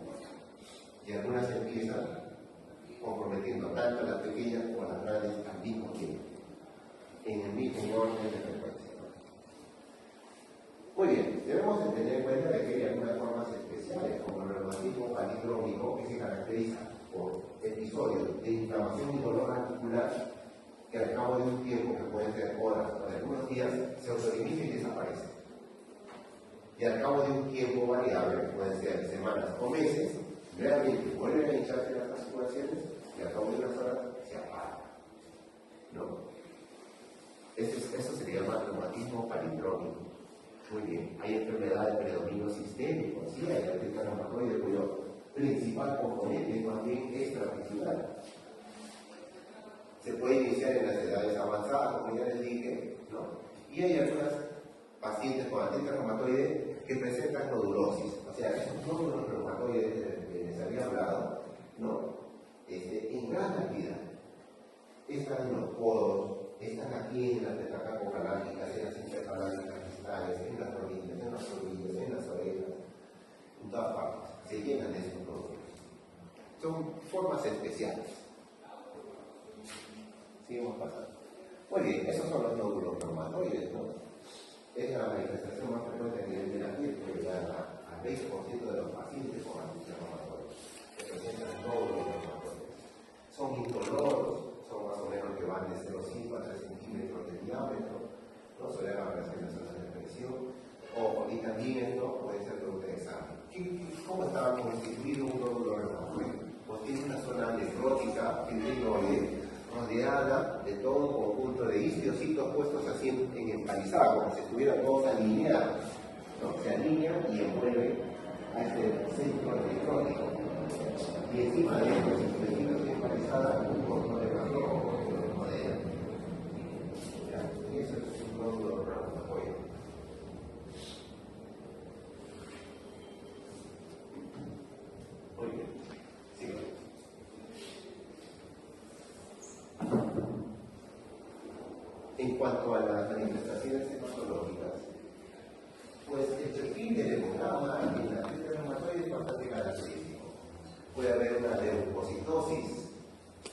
Y algunas empiezan comprometiendo tanto las pequeñas como las grandes al mismo tiempo, en el mismo orden de frecuencia. Muy bien, debemos de tener en cuenta de que hay algunas formas especiales, como el reumatismo palindrómico, que se caracteriza por episodios de inflamación y dolor articular que al cabo de un tiempo, que pueden ser horas o de algunos días, se autolimita y desaparece. Y al cabo de un tiempo variable, que pueden ser semanas o meses, realmente vuelven a hincharse las articulaciones y al cabo de unas horas se apagan. ¿No? Eso se llama reumatismo palindrómico. Muy bien, hay enfermedades de predominio sistémico, sí, hay artritis reumatoide cuyo principal componente es más bien extraarticular. Se puede iniciar en las edades avanzadas, como ya les dije, ¿no? Y hay algunas pacientes con artritis reumatoide que presentan nodulosis, o sea, esos nódulos reumatoides que les había hablado, ¿no? En gran cantidad. Están en los codos, están aquí en las metacarpofalángicas, en las interfalángicas distales, en las rodillas, en las orejas, en todas partes. Se llenan de esos nódulos. Son formas especiales. Seguimos pasando. Muy bien, esos son los nódulos reumatoides, ¿no? Es la manifestación más frecuente a nivel de la piel, que llega al 20% de los pacientes con artritis reumatoide, que presentan nódulos reumatoides. Son incoloros, son más o menos que van de 0,5 a 3 centímetros de diámetro, ¿no? Sobre la variación de zonas de presión, y también ¿no? puede ser pregunta de examen. ¿Cómo estaba constituido un nódulo reumatoide? Pues tiene una zona nefrótica, fibrinoide, rodeada de todo un conjunto de histiocitos puestos así en empalizada, como si estuvieran todos alineados, ¿no? Se alinean y envuelven a este centro nefrótico. Y encima de estos histiocitos empalizadas, un conjunto de macrófagos que los rodean. Eso es un nódulo reumatoide. Muy bien, sigamos. En cuanto a las manifestaciones hematológicas, pues el perfil del hemograma en la artritis reumatoide es bastante característico. Puede haber una leucocitosis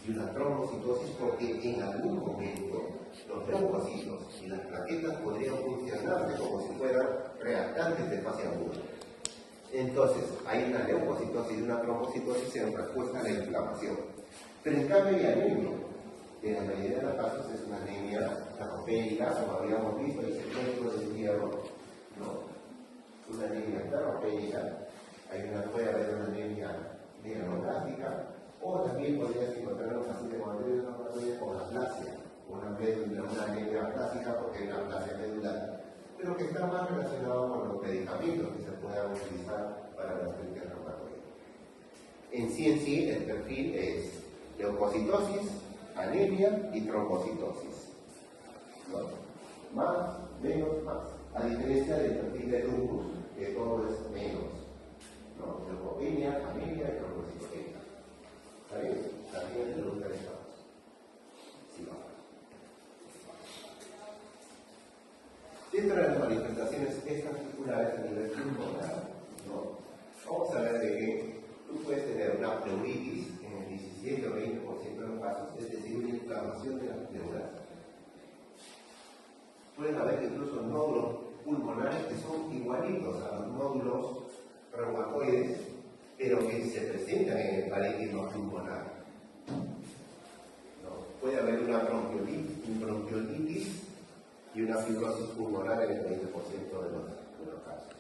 y una trombocitosis porque en algún momento los leucocitos y las plaquetas podrían funcionarse como si fueran reactantes de fase aguda. Entonces, hay una leucocitosis y una trombocitosis en respuesta a la inflamación. Pero en cambio hay anemia. En la mayoría de los casos es una anemia sarcopénica, como habíamos visto, el segmento del hierro, ¿no? Una anemia sarcopénica, puede haber una anemia megaloblastica, o también podrías encontrar un paciente con artritis reumatoide con aplasia, una anemia plástica porque hay una aplasia medular, pero que está más relacionado con los medicamentos que se puedan utilizar para la artritis reumatoide. En sí, el perfil es leucocitosis, anemia y trombocitosis. ¿No? Más, menos, más. A diferencia del perfil de lupus, que todo es menos. ¿No? Leucopenia, anemia y trombocitopenia. ¿Está bien? También le gusta el estado. Sí, vamos. Dentro de las manifestaciones extraarticulares a nivel pulmonar, ¿no? Vamos a ver de que tú puedes tener una pleuritis en el 17 o 20% de los casos, es decir, una inflamación de las pleuras. Pueden haber incluso nódulos pulmonares que son igualitos a los nódulos reumatoides, pero que se presentan en el parénquima pulmonar. ¿No? Puede haber una bronquiolitis y una fibrosis pulmonar en el 20% de los casos.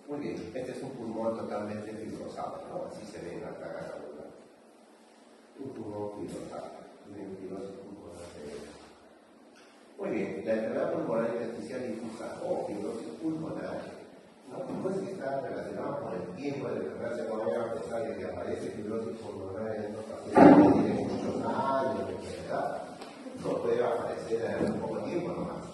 Muy bien, este es un pulmón totalmente fibrosado, ¿no? Así se ve en la placa celular. Un pulmón fibrosado, una fibrosis pulmonar severa. Muy bien, la enfermedad pulmonar intersticial difusa o fibrosis pulmonar, ¿no? No es que está relacionada con el tiempo de la enfermedad, se puede a pesar de que aparece fibrosis pulmonar en estos pacientes que tienen muchos años de enfermedad, no puede aparecer en un poco tiempo nomás.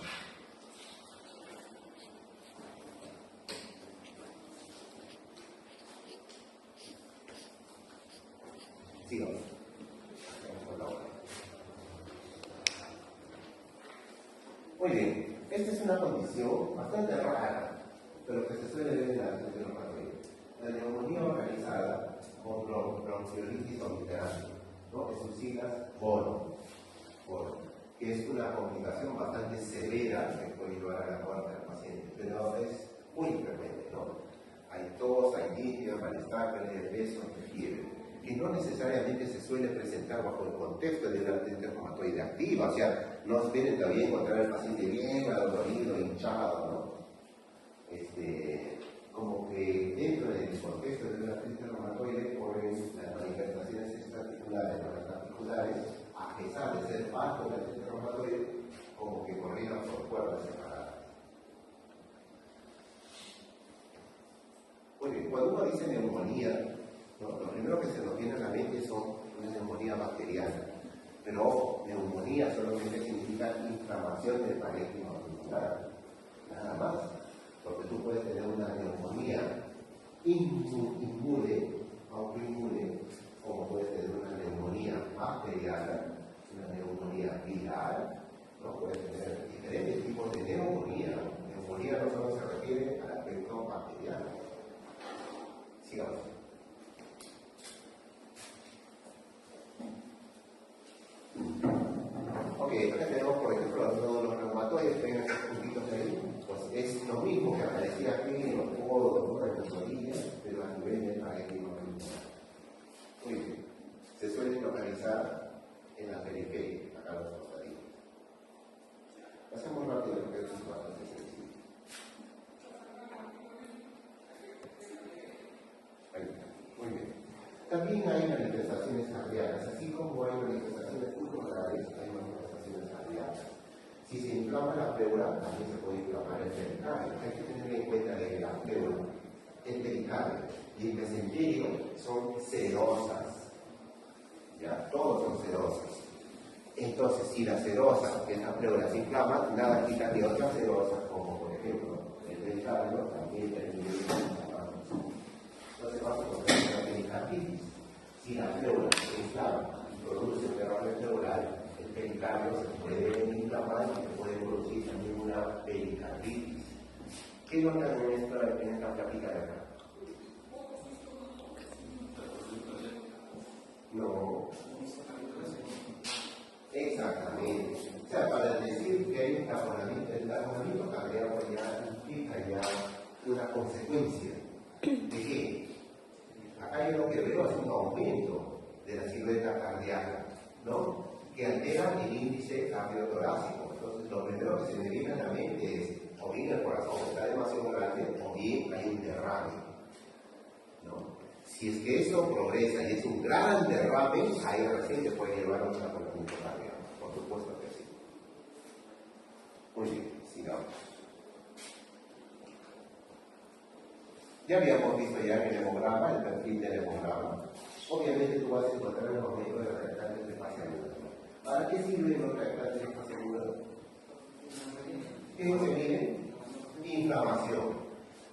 Sigamos. Muy bien, esta es una condición bastante rara, pero que se suele ver en la artritis reumatoide. La neumonía organizada con bronquiolitis obliterante, ¿no? En sus siglas BONO, que es una complicación bastante severa que puede llevar a la muerte del paciente, pero es muy frecuente, ¿no? Hay tos, hay disnea, malestar, pérdida de peso, fiebre, que no necesariamente se suele presentar bajo el contexto de la artritis reumatoide activa, o sea, no esperen todavía encontrar al paciente bien adolorido, hinchado, ¿no? Como que dentro del contexto de la artritis reumatoide ocurren las manifestaciones extraarticulares o extraarticulares, a pesar de ser parte de la artritis reumatoide, como que corrieron por cuerdas separadas. Muy bien, cuando uno dice neumonía, ¿no? Lo primero que se nos viene a la mente son una neumonía bacteriana. Pero ojo, neumonía solamente significa inflamación del parénquima pulmonar. Nada más. Porque tú puedes tener una neumonía inmune, autoinmune, como puedes tener una neumonía bacteriana, una neumonía viral, ¿no? Puedes tener diferentes tipos de neumonía. Neumonía no solo se refiere al aspecto bacteriano. Sigamos. Ok, acá tenemos por ejemplo los nódulos reumatoides, ven esos puntitos de ahí, pues es lo mismo que aparecía aquí en los podos, ¿no? En las orillas, pero a nivel del parénquima También hay manifestaciones cardíacas, así como hay manifestaciones pulmonares, hay manifestaciones cardíacas. Si se inflama la pleura, también se puede inflamar el pericardio. Hay que tener en cuenta que la pleura, el pericardio y el mesenterio son serosas. ¿Ya? Todos son serosas. Entonces, si la serosa, que es la pleura, se inflama, nada quita que otras serosas, como por ejemplo el pericardio, también termine inflamándose. Entonces vamos a encontrar una pericarditis. Si la pleura se inflama y produce un derrame pleural, el pericardio se puede inflamar y se puede producir también una pericarditis. ¿Qué notan en esta plática de acá? No. Exactamente. O sea, para decir que hay un taponamiento, el taponamiento cardíaco ya implica ya una consecuencia. ¿De qué? Acá yo lo que veo es un aumento de la silueta cardíaca, ¿no? Que altera el índice cardiotorácico. Entonces, lo primero que se me viene a la mente es, o bien el corazón está demasiado grande, o bien hay un derrame, ¿no? Si es que eso progresa y es un gran derrame, ahí recién se puede llevar a un taponamiento cardíaco. Por supuesto que sí. Muy bien, sigamos. Ya habíamos visto ya en el hemograma, el perfil del hemograma. Obviamente tú vas a encontrar un aumento de los reactantes de fase aguda. ¿Para qué sirven los reactantes de fase aguda? ¿Qué se mide? Inflamación.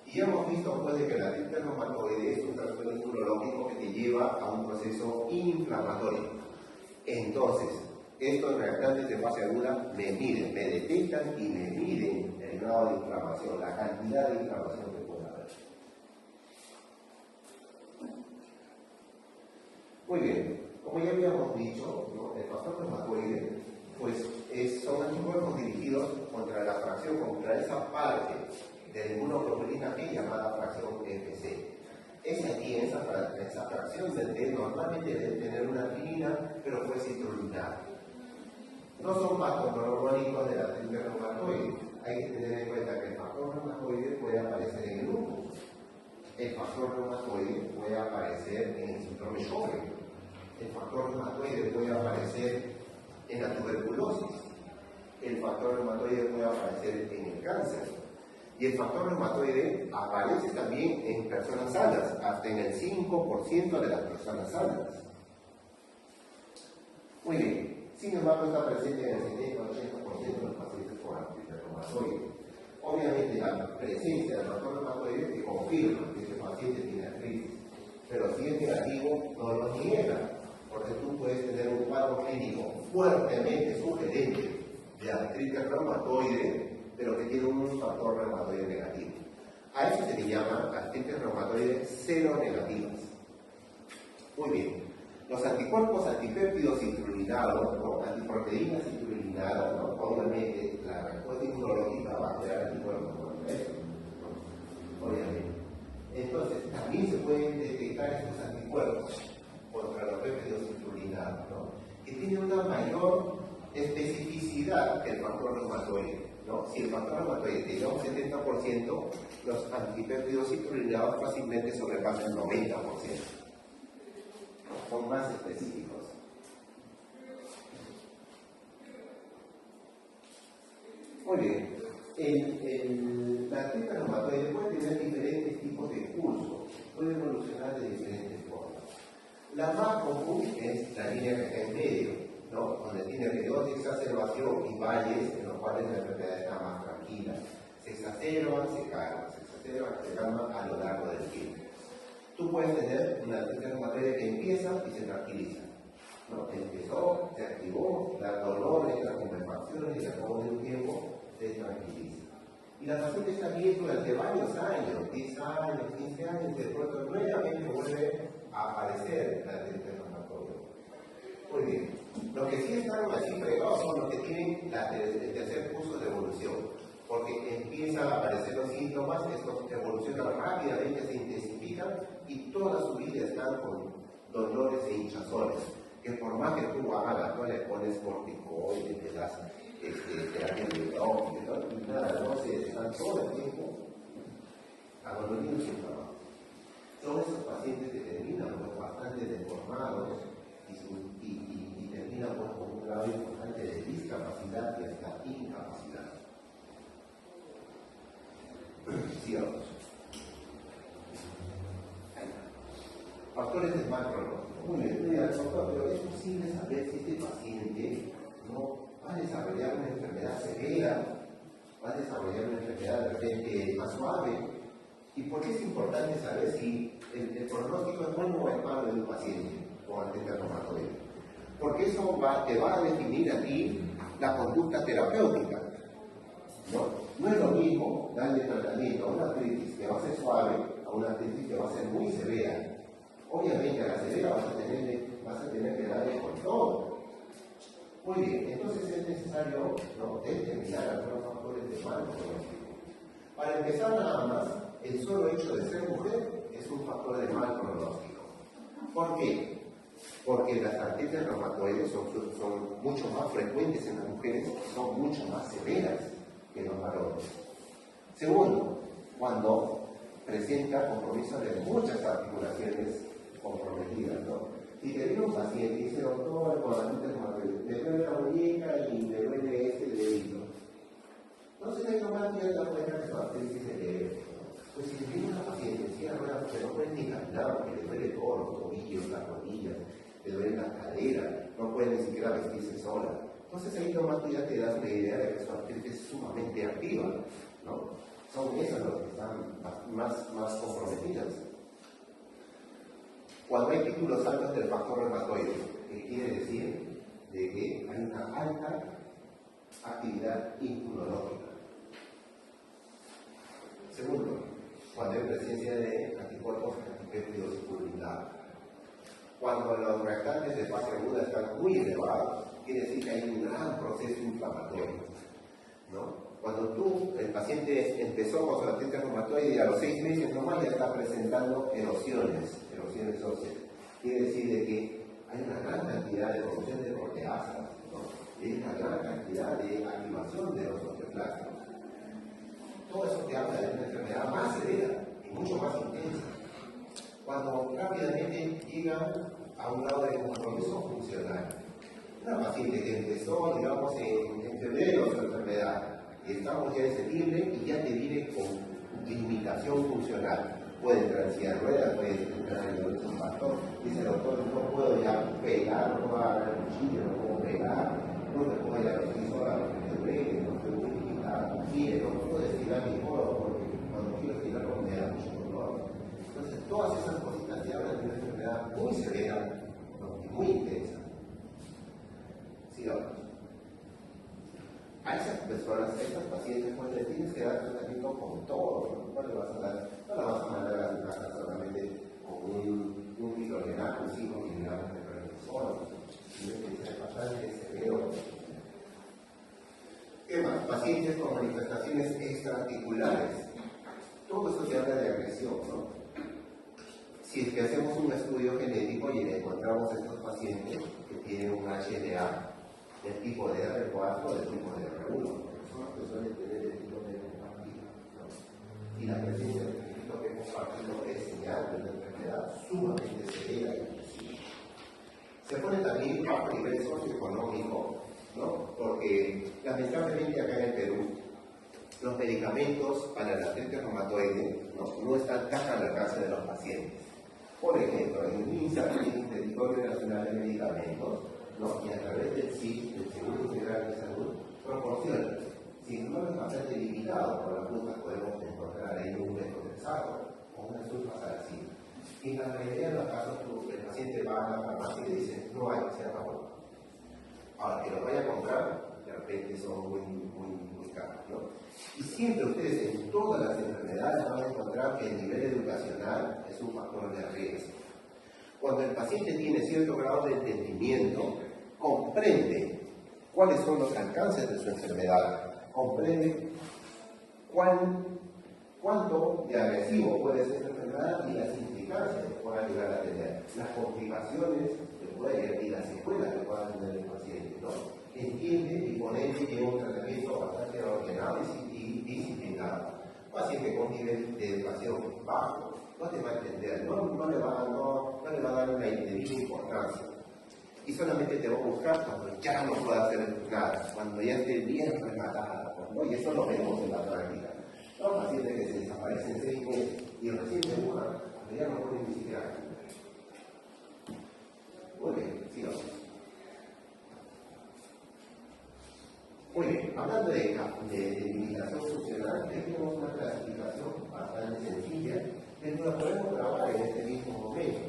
Y ya hemos visto pues de que la artritis reumatoide es un trastorno inmunológico que te lleva a un proceso inflamatorio. Entonces, estos reactantes de fase aguda me miden, me detectan y me miden el grado de inflamación, la cantidad de inflamación que puede haber. Muy bien, como ya habíamos dicho, ¿no? El factor reumatoide pues son anticuerpos dirigidos contra la fracción, contra esa parte de la inmunoglobulina G llamada fracción FC. Es aquí, esa fracción del T normalmente debe tener una arginina, pero puede ser citrullinada. No son patognomónicos de la artritis reumatoide. Hay que tener en cuenta que el factor reumatoide puede aparecer en el lupus. El factor reumatoide puede aparecer en el síndrome Sjögren. El factor reumatoide puede aparecer en la tuberculosis. El factor reumatoide puede aparecer en el cáncer. Y el factor reumatoide aparece también en personas sanas, hasta en el 5% de las personas sanas. Muy bien. Sin embargo, está presente en el 70-80% de los pacientes con artritis reumatoide. Obviamente, la presencia del factor reumatoide te confirma que ese paciente tiene artritis. Pero si es negativo, no lo niega, porque tú puedes tener un cuadro clínico fuertemente sugerente de artritis reumatoide, pero que tiene un factor reumatoide negativo. A eso se le llama artritis reumatoide seronegativas. Muy bien. Los anticuerpos antipéptidos citrulinados, ¿no? Antiproteínas citrulinadas, ¿no? Obviamente la respuesta inmunológica va a crear anticuerpos contra eso, ¿no? Obviamente. Entonces, también se pueden detectar estos anticuerpos contra los péptidos citrulinados, ¿no? Que tienen una mayor especificidad que el factor reumatoide, ¿no? Si el factor reumatoide tiene un 70%, los antipéptidos citrulinados fácilmente sobrepasan el 90%. Son más específicos. Muy bien. La artritis reumatoide puede tener diferentes tipos de curso, puede evolucionar de diferentes formas. La más común es la línea que está en medio, ¿no? Donde tiene periodos de exacerbación y valles en los cuales la enfermedad está más tranquila. Se exacerban, se calman, se exacerban, se calman a lo largo del tiempo. Tú puedes tener una artritis reumatoide que empieza y se tranquiliza, ¿no? Empezó, se activó, da dolores, da infecciones y al cabo de un tiempo se tranquiliza. Y la paciente está bien durante varios años, 10 años, 15 años, de pronto nuevamente vuelve a aparecer la artritis reumatoide. Muy bien. Los que sí están así fregados son los que tienen el tercer curso de evolución, porque empiezan a aparecer los síntomas, estos evolucionan rápidamente, se intensifican y toda su vida están con dolores e hinchazones, que por más que tú hagas, no le pones corticoides, le das terapia de nada, no se están todo el tiempo adoloridos y inflamados. Son esos pacientes que terminan pues, bastante factores de mal pronóstico. Muy bien, muy bien, doctor, pero es posible saber si este paciente no va a desarrollar una enfermedad severa, va a desarrollar una enfermedad de repente más suave. ¿Y por qué es importante saber si el pronóstico es bueno o es malo de un paciente con artritis reumatoide? Porque eso te va a definir a ti la conducta terapéutica. No es lo mismo darle tratamiento a una artritis que va a ser suave a una artritis que va a ser muy severa. Obviamente a la severa vas a tener que darle con todo. Muy bien, entonces es necesario determinar algunos factores de mal pronóstico. Para empezar nada más, el solo hecho de ser mujer es un factor de mal pronóstico. ¿Por qué? Porque las artritis reumatoides son mucho más frecuentes en las mujeres y son mucho más severas que los varones. Segundo, cuando presenta compromiso de muchas articulaciones comprometidas, Si te viene un paciente y dice, doctor, con artritis reumatoide, me duele la muñeca y me duele este dedito. Entonces hay nomás que dar cuenta que su artritis se leve. Pues si te viene una paciente en silla de ruedas que no puede ni caminar, porque le duele todos los tobillos, las rodillas, le duele la cadera, no puede ni siquiera vestirse sola. Entonces ahí nomás tú ya te das una idea de que su artritis es sumamente activa, Son esas las que están más comprometidas. Cuando hay títulos altos del factor reumatoide, ¿qué quiere decir? De que hay una alta actividad inmunológica. Segundo, cuando hay presencia de anticuerpos antipéptidos circulares. Cuando los reactantes de fase aguda están muy elevados, quiere decir que hay un gran proceso inflamatorio. Cuando el paciente empezó con su artritis reumatoide y a los 6 meses nomás ya está presentando erosiones óseas. Quiere decir de que hay una gran cantidad de producción de proteasas, y hay una gran cantidad de activación de los osteoclastos. Todo eso te habla de una enfermedad más severa y mucho más intensa. Cuando rápidamente llegan a un grado de compromiso funcional. Una paciente que empezó, digamos, en febrero su enfermedad, y estamos ya en septiembre y ya te viene con limitación funcional. Puede entrar en silla de ruedas, puede entrar en el factor. Dice el doctor, no puedo ya pegar, no puedo agarrar el cuchillo, no puedo pegar, no me puedo ya vestir sola porque me duele, no estoy muy limitado. Mire, no puedo estirar mi codo porque cuando quiero estirarlo me da mucho dolor. Entonces, todas esas cositas te hablan de una enfermedad muy severa y muy intensa. Sigamos. A esas personas, a esas pacientes, pues le tienes que dar tratamiento con todo. No le vas a dar, no la vas a mandar a su casa solamente con un diclofenac con 5 miligramos de prednisona. Tienes que ser bastante severo. ¿Qué más? Pacientes con manifestaciones extraarticulares. Todo eso se habla de agresión, Si es que hacemos un estudio genético y le encontramos a estos pacientes que tienen un HLA, del tipo de R4 o del tipo de R1, porque son las que suelen tener el tipo de compartido. Y la presencia del tipo de compartido es señal de una enfermedad sumamente severa y agresiva. Se pone también bajo nivel socioeconómico, porque lamentablemente acá en el Perú, los medicamentos para la artritis reumatoide no están tan al alcance de los pacientes. Por ejemplo, en el Instituto Nacional de Medicamentos, y a través del SIC, del Seguro Integral de Salud, proporciona. Si no es bastante limitado por la fruta, podemos encontrar ahí un metotrexato o una sulfasalazina. Y en la mayoría de los casos, el paciente va a la farmacia y le dice, no hay, se acabó. Ahora, que lo vaya a comprar, de repente son muy caros, Y siempre ustedes en todas las enfermedades van a encontrar que el nivel educacional es un factor de riesgo. Cuando el paciente tiene cierto grado de entendimiento, comprende cuáles son los alcances de su enfermedad, comprende cuánto de agresivo puede ser esta enfermedad y las implicancias que pueda llegar a tener, las complicaciones que puede y las secuelas que pueda tener el paciente, Entiende y por ello lleva un tratamiento bastante ordenado y disciplinado. Un paciente con nivel de educación bajo no te va a entender, no le va a dar una debida importancia. Y solamente te va a buscar cuando ya no pueda hacer nada, cuando ya esté bien rematada, y eso lo vemos en la práctica. Los pacientes que se desaparecen 6 meses y recién se curan, cuando ya no pueden ni siquiera caminar. Muy bien, hablando de limitación funcional, tenemos una clasificación bastante sencilla que nos la podemos grabar en este mismo momento,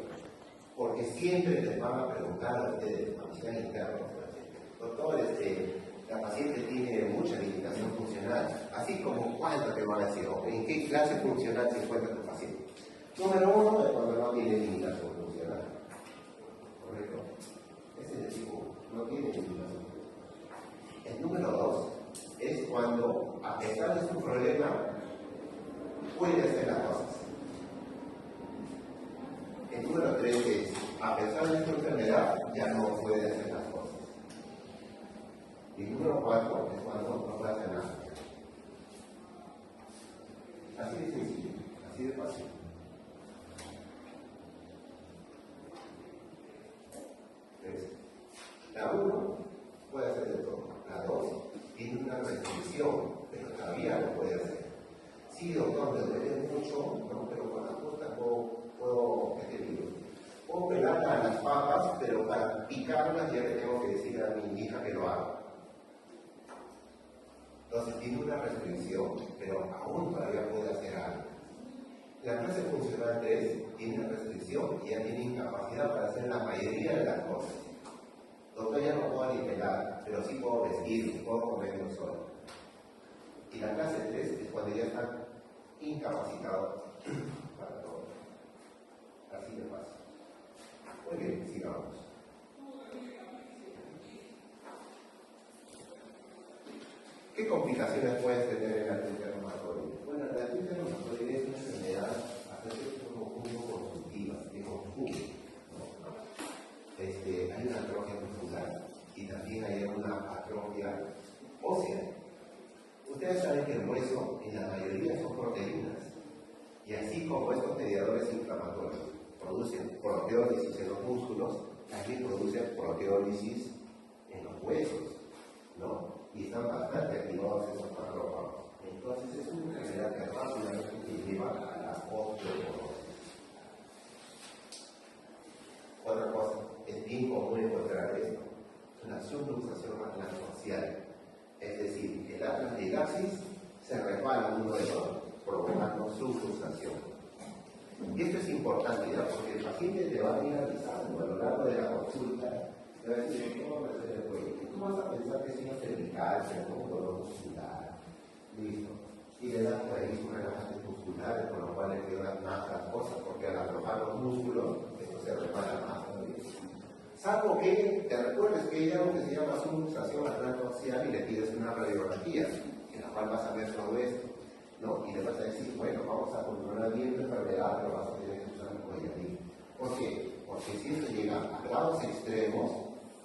porque siempre les van a preguntar a ustedes, cuando sean internos, doctor, la paciente tiene mucha limitación funcional, así como cuánto te van a decir, o en qué clase funcional se encuentra tu paciente. Número uno es cuando no tiene limitación funcional. ¿Correcto? Ese es el tipo, no tiene limitación funcional. El número dos es cuando, a pesar de su problema, puede hacer las cosas. El número tres es, a pesar de su enfermedad, ya no puede hacer las cosas. Y el número cuatro es cuando no puede hacer nada. Así de sencillo, así de fácil. La 1 puede hacer de todo. La 2 tiene una restricción, pero todavía lo puede hacer. Sí, doctor, me duele mucho, no, pero con la costa puedo, ¿qué te digo? Puedo pelar a las papas, pero para picarlas ya le tengo que decir a mi hija que lo haga. Entonces tiene una restricción, pero aún todavía puede hacer algo. La clase funcional 3 tiene restricción y ya tiene incapacidad para hacer la mayoría de las cosas. Doctor, ya no puedo ni pelar, pero sí puedo vestir, puedo comer yo solo. Y la clase 3 es cuando ya están incapacitados para todo. Así de fácil. Muy bien, sigamos. ¿Qué complicaciones puedes tener en la artritis reumatoide? Bueno, la artritis reumatoide es una enfermedad a veces como consultiva, de confuso. Hay una atrofia muscular y también hay una atrofia ósea. Ustedes saben que el hueso en la mayoría son proteínas y así como estos mediadores inflamatorios producen proteólisis en los músculos, también producen proteólisis en los huesos, ¿no? Y están bastante activados esos macrófagos. Entonces es una enfermedad que rápidamente lleva a la osteoporosis. Otra cosa, es bien común encontrar esto, una subluxación atlantoaxial, es decir, el atlas y el axis se resbalan uno del otro, provocando subluxación. Y esto es importante, ¿ya? Porque el paciente te va a ir avisando a lo largo de la consulta, te va a decir, ¿cómo me duele el cuello? Y tú vas a pensar que es una cervical, un dolor muscular, listo. Y le das por ahí sus relajantes musculares, con lo cual le quedan más las cosas, porque al aflojar los músculos, esto se repara más todavía. Salvo que te recuerdes que hay algo que se llama subluxación atlantoaxial y le pides una radiografía, en la cual vas a ver todo esto, ¿no? Y le vas a decir, bueno, vamos a controlar bien tu enfermedad, pero vas a tener que usar el collarín. ¿Por qué? Porque si esto llega a grados extremos,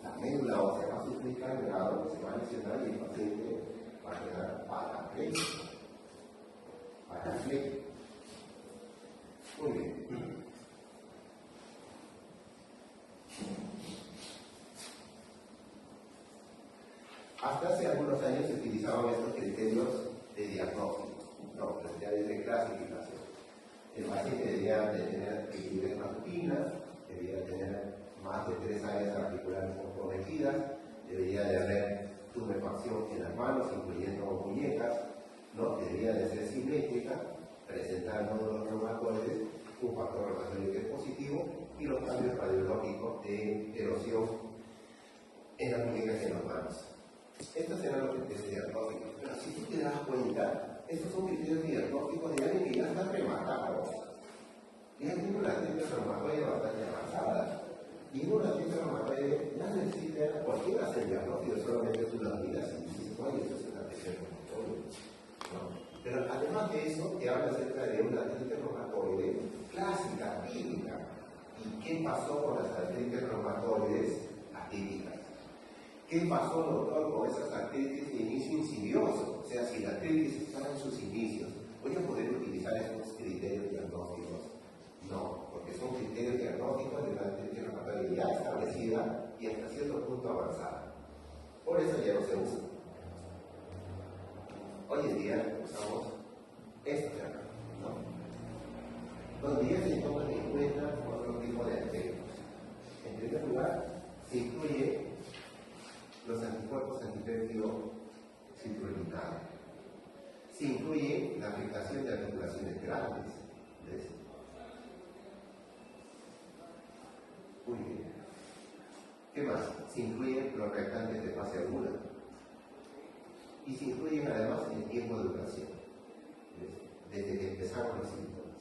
la médula ósea va a sufrir tal grado que se va a lesionar y el paciente va a quedar parapléjico. Muy bien. Hasta hace algunos años se utilizaban estos criterios de diagnóstico, no, criterios de clasificación. El paciente debía de tener rigidez matutina, debía tener más de 3 áreas articulares comprometidas, debería de haber tumefacción en las manos, incluyendo muñecas, ¿no? Debería de ser simétrica, presentar nódulos reumatoides, un factor reumatoide que es positivo y los cambios radiológicos de erosión en las muñecas y en las manos. Estos eran los criterios diagnósticos, pero si tú te das cuenta, estos son criterios diagnósticos de alguien que ya está rematado. Ya tiene una artritis reumatoide bastante avanzada. Y en una artritis reumatoide ya necesita cualquiera hacer diagnóstico, solamente tú las miras y dices, oye, eso es una artritis reumatoide, ¿no? Pero además de eso, te habla acerca de una artritis reumatoide clásica, típica. ¿Y qué pasó con las artritis reumatoides atípicas? ¿Qué pasó, doctor, con esas artritis de inicio insidioso? O sea, si la artritis está en sus inicios, ¿voy a poder utilizar estos criterios diagnósticos? No, porque son criterios diagnósticos de una artritis reumatoide ya establecida y hasta cierto punto avanzada. Por eso ya no se usa. Hoy en día usamos estos de acá, ¿no? Donde ya se toman en cuenta otro tipo de artritis. En primer lugar, se incluye los anticuerpos antipéptido ¿Qué más? Se incluyen los reactantes de fase aguda. Y se incluyen además el tiempo de duración, desde que empezaron los síntomas.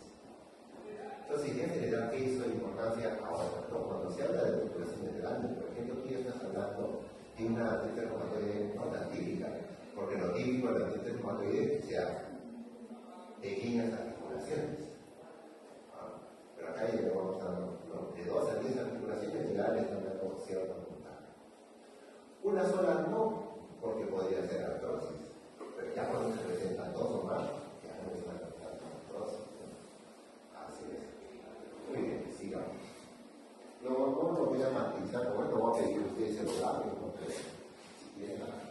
Entonces, ya se le da peso e importancia ahora, ¿no? Cuando se habla de circulación de daño, por ejemplo, aquí estás hablando de una artritis reumatoide no tan típica, porque lo típico de la artritis reumatoide es que sea pequeñas articulaciones. Pero acá ya vamos a hablar, ¿no? De 2 a 10 articulaciones ya le están dando cierta puntada. Una sola no, porque podría ser artrosis, pero ya cuando se presentan 2 o más, ya no es una artrosis. Así es. Muy bien, sigamos. No lo voy a matizar, por esto voy a pedir que ustedes se lo hagan, porque si quieren hagan.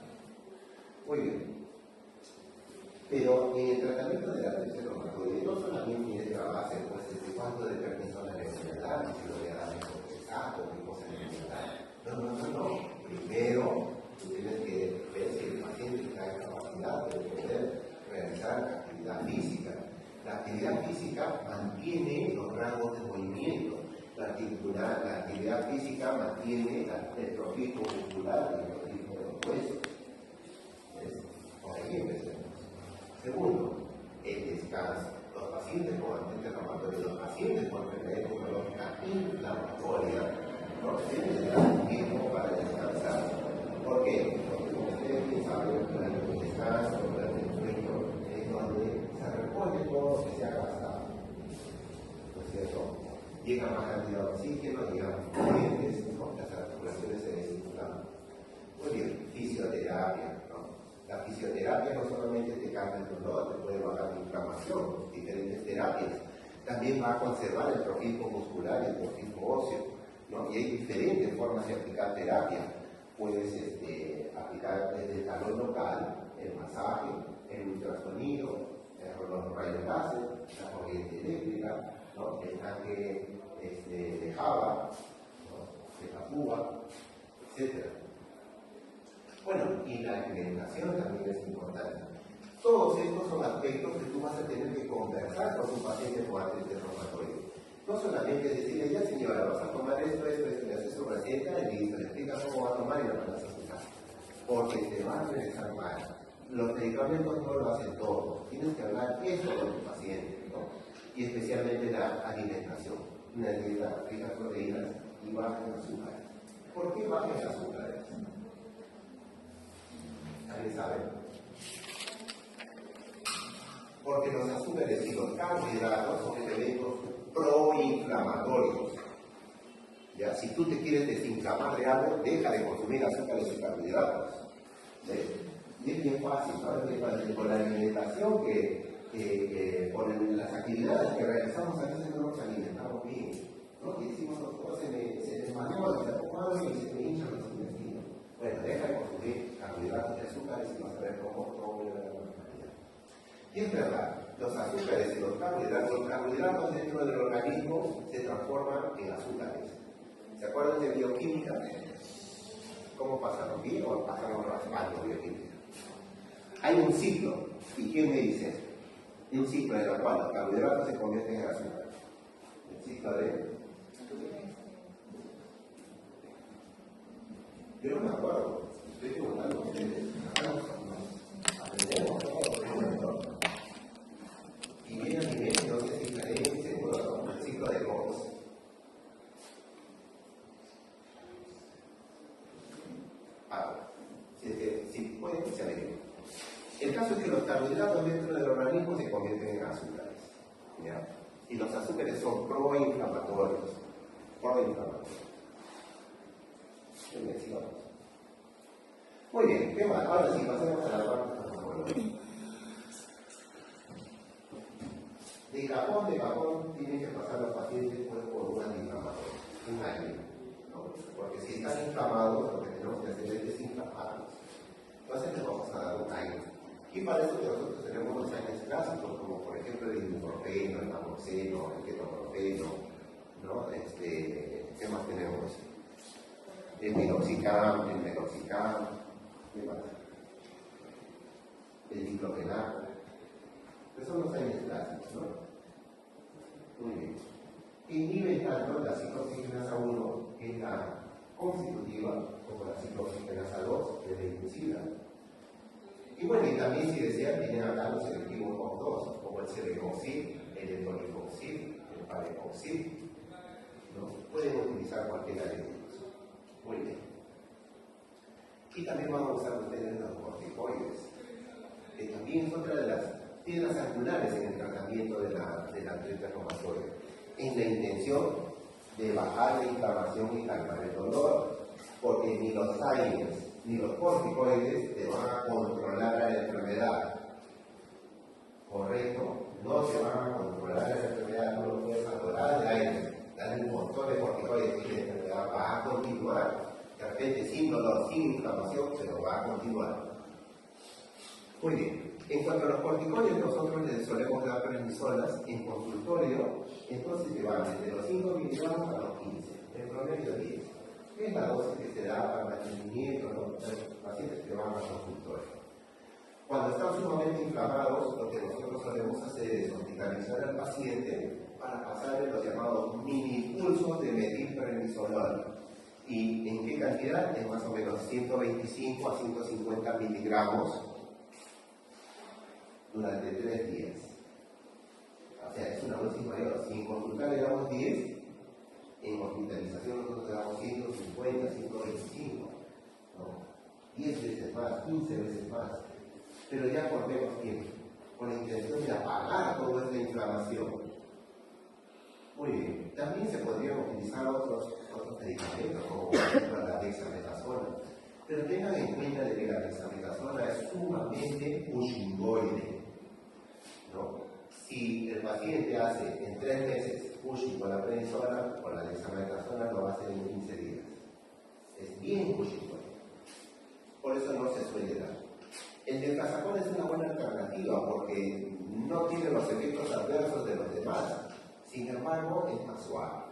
Muy bien. Pero en el tratamiento de la artritis reumatoide no solamente es la base, pues, de cuánto de permiso a la enfermedad, si lo voy a dar en exacto, qué cosa es no. Primero, tú tienes que ver si el paciente tiene capacidad de poder realizar actividad física. La actividad física mantiene los rangos de movimiento. La actividad física mantiene el trofismo muscular y el trofismo de los huesos. Por ahí empecemos. Segundo, el descanso. Los pacientes con artritis reumatoide, los pacientes con enfermedad oncológica inflamatoria, no tienen dar tiempo para descansar. ¿Por qué? Porque como ustedes bien saben, durante el descanso, durante el sueño, es donde se repone todo lo que se ha gastado. ¿No es cierto? Llega más cantidad de oxígeno, llegan nutrientes, ¿no? Las articulaciones se desinflaman. Muy bien, fisioterapia, ¿no? La fisioterapia no solamente te calma el dolor, te puede bajar la inflamación, diferentes terapias. También va a conservar el trofismo muscular y el trofismo óseo, ¿no? Y hay diferentes formas de aplicar terapia. Puedes aplicar desde el calor local, el masaje, el ultrasonido, los rayos láser, la corriente eléctrica, ¿no? El tanque de Java, ¿no? De Papúa, etc. Bueno, y la alimentación también es importante. Todos estos son aspectos que tú vas a tener que conversar con tu paciente con artritis reumatoide. No solamente decirle, ya señora, vas a tomar esto, le haces su receta y listo, le explicas cómo va a tomar y lo vas a aplicar. Porque te va a regresar mal. Los medicamentos no lo hacen todo. Tienes que hablar eso con tu paciente, ¿no? Y especialmente la alimentación. Una dieta rica en proteínas y baja en azúcares. ¿Por qué baja en azúcares? ¿Alguien sabe? Porque los azúcares y los carbohidratos son elementos proinflamatorios. ¿Ya? Si tú te quieres desinflamar de algo, deja de consumir azúcares y carbohidratos. ¿Sí? Y es bien fácil, ¿no? Es bien fácil. Con la alimentación con las actividades que realizamos, a veces no nos alimentamos bien, ¿no? Y decimos, doctor, se desmayó, se ha y se me hinchan los intestinos. Bueno, deja de consumir carbohidratos y azúcares y vas a ver cómo vuelve la normalidad. Y es verdad, los azúcares y los carbohidratos dentro del organismo se transforman en azúcares. ¿Se acuerdan de bioquímica? ¿Cómo pasamos bien o pasamos raspando bioquímica? Hay un ciclo, ¿y quién me dice esto? Un ciclo en el cual los carbohidratos se convierten en azúcar. El ciclo de... Yo no me acuerdo, estoy preguntando a ustedes. Aprendemos todo. Y viene a nivel, no sé si estaré seguro, ¿no? El ciclo de Cox. Ahora, si pueden, se averigua. El caso es que los carbohidratos dentro del organismo se convierten en azúcares. ¿Ya? Y los azúcares son proinflamatorios. Muy bien, ¿qué más? Ahora sí, pasemos a la parte farmacológica. De cajón, tienen que pasar los pacientes pues, por un antiinflamatorio, un AINE, ¿no? Porque si están inflamados, lo que tenemos que hacer es desinflamarlos. Entonces les vamos a dar un AINE. Y para eso nosotros tenemos los AINEs clásicos, como por ejemplo el ibuprofeno, el naproxeno, el ketoprofeno, ¿no? ¿Qué más tenemos? El piroxicam, el meloxicam, ¿qué más? El diclofenaco. Esos son los AINEs clásicos, ¿no? Muy bien. Inhiben tanto la cicloxilasa 1, que es la constitutiva como la ciclofenasa 2, que es herbicida. Y bueno, y también si desean, tienen acá los selectivos COX-2, como el celecoxib, el etolicoxib, el parecoxib, ¿no? Pueden utilizar cualquiera de ellos. Muy bien. Y también van a usar ustedes los corticoides, que también es otra de las piedras angulares en el tratamiento de la artritis reumatoide, en la intención de bajar la inflamación y calmar el dolor, porque ni los AINES ni los corticoides te van a controlar la enfermedad. ¿Correcto? No te van a controlar la enfermedad, no lo puedes adorar de AINES, darle un montón de corticoides y la enfermedad va a continuar. De repente, sin dolor, sin inflamación, pero va a continuar. Muy bien. En cuanto a los corticoides, nosotros les solemos dar prednisonas en consultorio, entonces que van desde los 5 miligramos a los 15, en promedio 10. Es la dosis que se da para mantenimiento de los pacientes que van al consultorio. Cuando están sumamente inflamados, lo que nosotros solemos hacer es hospitalizar al paciente para pasarle los llamados mini pulsos de metilprednisolona. ¿Y en qué cantidad? En más o menos 125 a 150 miligramos durante 3 días. O sea, es una dosis mayor. Si en consulta le damos 10, en hospitalización nosotros le damos 150, 125, ¿no? 10 veces más, 15 veces más, pero ya por menos tiempo, con la intención de apagar toda esta inflamación. Muy bien. También se podrían utilizar otros medicamentos, como por ejemplo la dexametasona. Pero tengan en cuenta de que la dexametasona es sumamente pushingoide, ¿no? Si el paciente hace en 3 meses pushing con la prednisona, con la dexametasona lo va a hacer en 15 días. Es bien pushingoide. Por eso no se suele dar. El delcazapón es una buena alternativa porque no tiene los efectos adversos de los demás. Sin embargo, es más suave,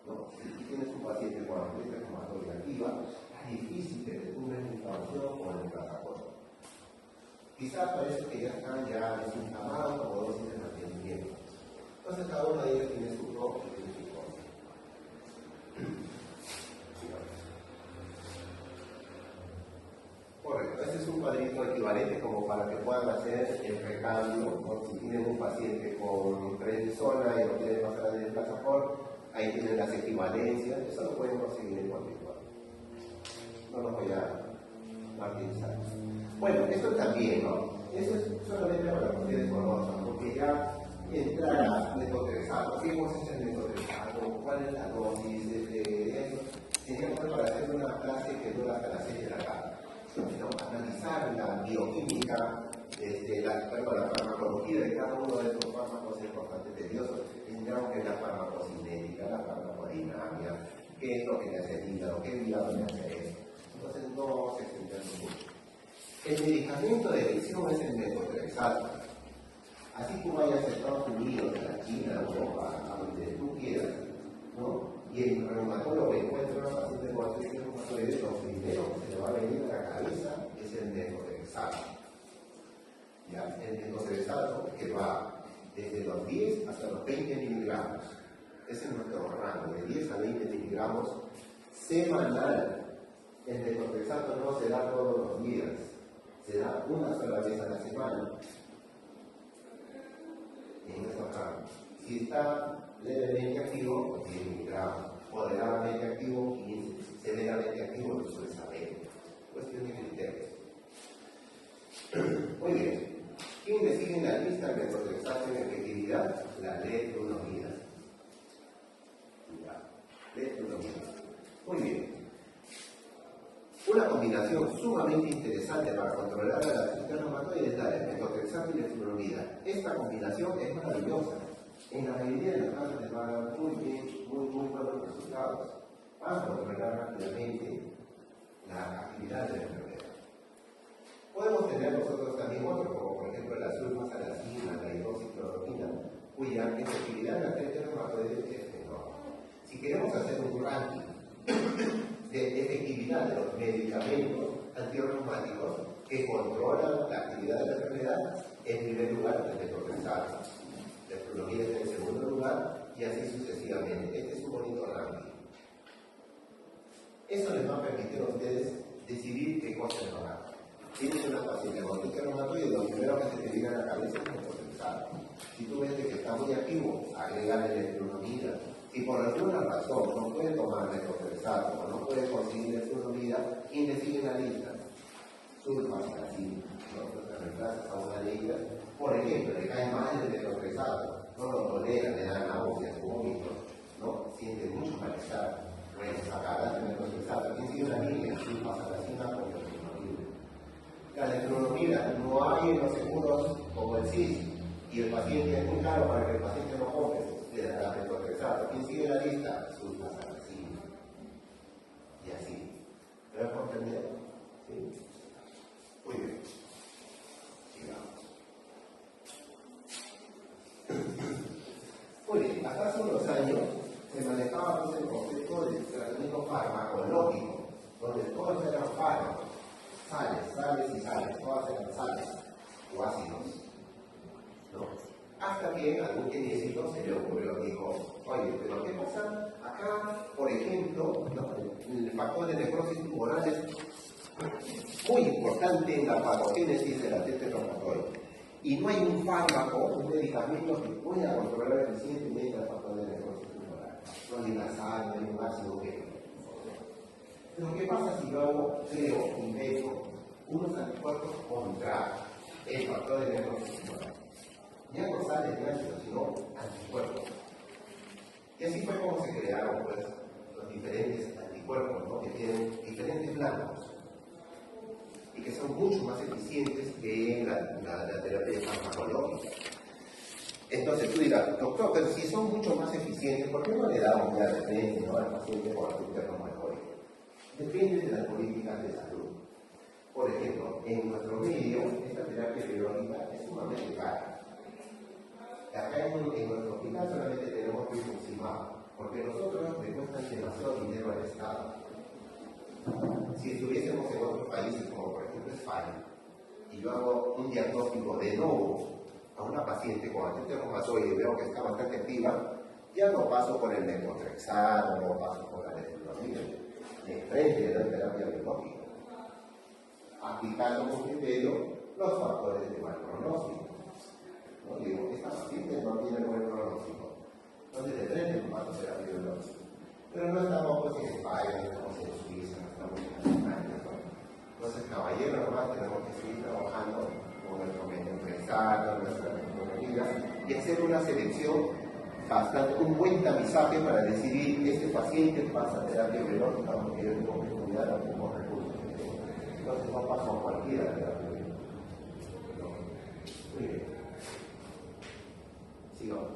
¿no? Si tienes un paciente con artritis reumatoide activa, es difícil que te tumben la inflamación con el delcazapón. Quizás parece que ya están desinflamados como dosis de mantenimiento. Entonces, cada uno de ellos tiene su pro y tiene su contra. Correcto, ese es un cuadrito equivalente como para que puedan hacer el recambio, ¿no? Si tienen un paciente con prednisona y lo quieren pasar al delcazapón, ahí tienen las equivalencias, eso lo pueden conseguir en cualquier cuadro. No lo voy a martirizar. Bueno, esto también, ¿no? Eso es solamente para que ustedes conozcan, porque ya entra a metotrexato. ¿Qué cosa es el metotrexato? ¿Cuál es la dosis de eso? Sería para hacer una clase que dura hasta las 6 de la tarde. ¿No? Analizar la bioquímica, la farmacología de cada uno de estos fármacos es bastante tedioso. Tendríamos que la farmacocinética, la farmacodinamia, qué es lo que le hace el hígado, qué hígado le hace eso. Entonces no se extiende mucho. El medicamento de elección es el metotrexato. Así como vayas a Estados Unidos, a China, a Europa, a donde tú quieras, ¿no? Y el reumatólogo encuentra una paciente con artritis reumatoide, lo primero que se le va a venir a la cabeza es el metotrexato. ¿Ya? El metotrexato que va desde los 10 hasta los 20 miligramos. Ese es nuestro rango, de 10 a 20 miligramos semanal. El metotrexato no se da todos los días, se da una sola vez a la semana. En esta rama. Si está levemente activo, 10 miligramos, moderadamente activo, 15, severamente activo, lo suele saber. Cuestión de criterios. Muy bien. ¿Quién le sigue en la lista de metotrexato en efectividad? La letrodomida. Muy bien. Una combinación sumamente interesante para controlar a la artritis reumatoide es la de metotrexato y letrodomida. Esta combinación es maravillosa. En la mayoría de los casos les va a dar muy buenos resultados. Van a controlar rápidamente la actividad de la enfermedad. Podemos tener nosotros también otros, como por ejemplo la sulfasalazina, la hidroxicloroquina, cuya efectividad en la artritis reumatoide es menor. Si queremos hacer un ranking de efectividad de los medicamentos antirreumáticos que controlan la actividad de la enfermedad, en primer lugar el metotrexato. La efluromida está en segundo lugar y así sucesivamente. Este es un bonito ranking. Eso les va a permitir a ustedes decidir qué cosa es tomar. Tienes una paciente con este reumatoide y lo primero que se te viene a la cabeza es methotrexato. Si tú ves que está muy activo, agregarle electronomida. Si por alguna razón no puede tomar methotrexato o no puede conseguir electronomida, ¿quién le sigue la lista? Sulfasalazina, ¿no? Te reemplazas a una de ellas. Por ejemplo, le cae mal el methotrexato, no lo tolera, le da náuseas, vómitos, ¿no? Siente mucho malestar. Bueno, sacarás el methotrexato. ¿Quién sigue una línea? Sulfasalazina con electronomida. La electronomida no hay en los seguros como el CIS y el paciente es muy caro para que el paciente no compre, le dará methotrexato. ¿Quién sigue la lista? Sulfasalazina. Y así. ¿Me vas a comprender? ¿Sí? Muy bien. Sigamos. Muy bien, hasta hace unos años se manejaba pues, el concepto de tratamiento farmacológico, donde todos eran fármacos, sales y sales, todas eran sales o ácidos. ¿No? Hasta que a algún científico se le ocurrió, dijo, oye, pero ¿qué pasa? Acá, por ejemplo, ¿no? El factor de necrosis tumoral es muy importante en la patogénesis de la tetrahematoide. Y no hay un fármaco, un medicamento que pueda controlar eficientemente el factor de necrosis tumoral. No hay una sal, no hay un ácido químico. Pero ¿qué pasa si yo creo, invento unos anticuerpos contra el factor de necrosis tumoral? Ya no sales de ácido, sino anticuerpos. Y así fue como se crearon pues, los diferentes anticuerpos, ¿no? Que tienen diferentes blancos y que son mucho más eficientes que la terapia farmacológica. Entonces tú dirás, doctor, pero si son mucho más eficientes, ¿por qué no le damos ya de frente, ¿no? Al paciente por artritis reumatoide? Depende de las políticas de salud. Por ejemplo, en nuestro medio, esta terapia biológica es sumamente cara. Acá en nuestro hospital solamente tenemos rituximab, porque nosotros le cuestan demasiado dinero al Estado. Si estuviésemos en otros países, como por ejemplo España, y yo hago un diagnóstico de nuevo a una paciente con artritis reumatoide y veo que está bastante activa, ya no paso por el methotrexato, no paso por la electronomía, de frente de la terapia biológica, aplicando con criterio los factores de mal pronóstico. ¿No? Digo, esta paciente no tiene buen pronóstico, entonces de frente no paso a terapia biológica. Pero no estamos pues, en España, no estamos en Suiza, no estamos en Alemania, ¿no? Entonces, caballero, nomás tenemos que seguir trabajando con nuestro methotrexato, nuestra metodología y hacer una selección bastante, un buen tamizaje para decidir este paciente pasa a terapia biológica porque yo tengo que cuidar a pocos recursos. Entonces, no paso a cualquiera terapia biológica. ¿No? Muy bien. Sigamos.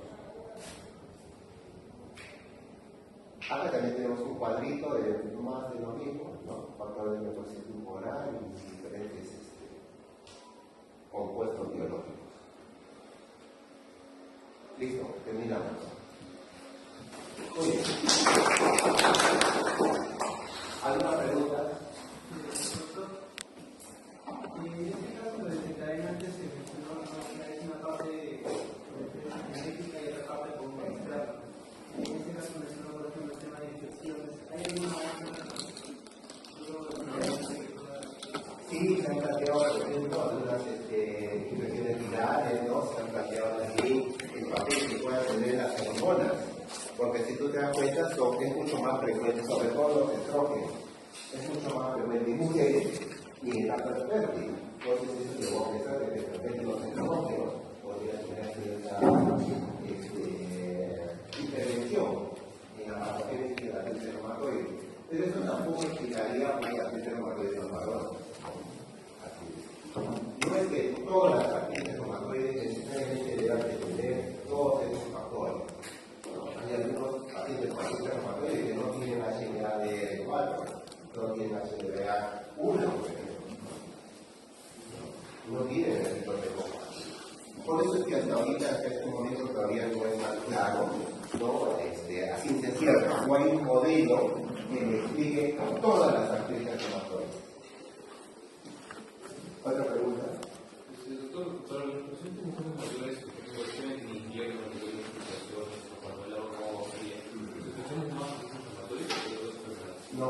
Acá también tenemos un cuadrito de más de lo mismo, ¿no? Factor de necrosis tumoral y diferentes compuestos biológicos. Listo, terminamos. Muy bien. ¿Alguna pregunta? En este caso, lo desencadenante se mencionó que es una parte genética y otra parte con un extrato. En este caso mencionó, por ejemplo, el tema de infecciones. ¿Hay alguna Sí, se han planteado, por ejemplo, algunas infecciones virales, ¿no? Se han planteado también el papel que puedan tener las hormonas, porque si tú te das cuenta, es mucho más frecuente, sobre todo los estrógenos, es mucho más frecuente en mujeres y en etapas fértiles. Entonces, eso llevó a pensar que de repente los estrógenos podrían tener cierta intervención en la patogénesis de la artritis reumatoide. Pero eso tampoco explicaría por qué la artritis reumatoide son varones. No es que todas las artritis reumatoides necesariamente deban tener todos estos factores. Hay algunos pacientes con artritis reumatoide que no tienen HLA-DR4, no tienen HLA-1, por ejemplo. No tienen el efecto de copa. Por eso es que hasta ahorita, hasta este momento, todavía no es más claro, ¿no? A ciencia cierta, no hay un modelo que me explique con todas las artritis reumatoides. ¿Otra pregunta? Doctor, para los pacientes mujeres mayores que tienen invierno, que tienen infiltraciones, cuando el agua no sería, ¿infecciones más inflamatorias que otras enfermedades? No,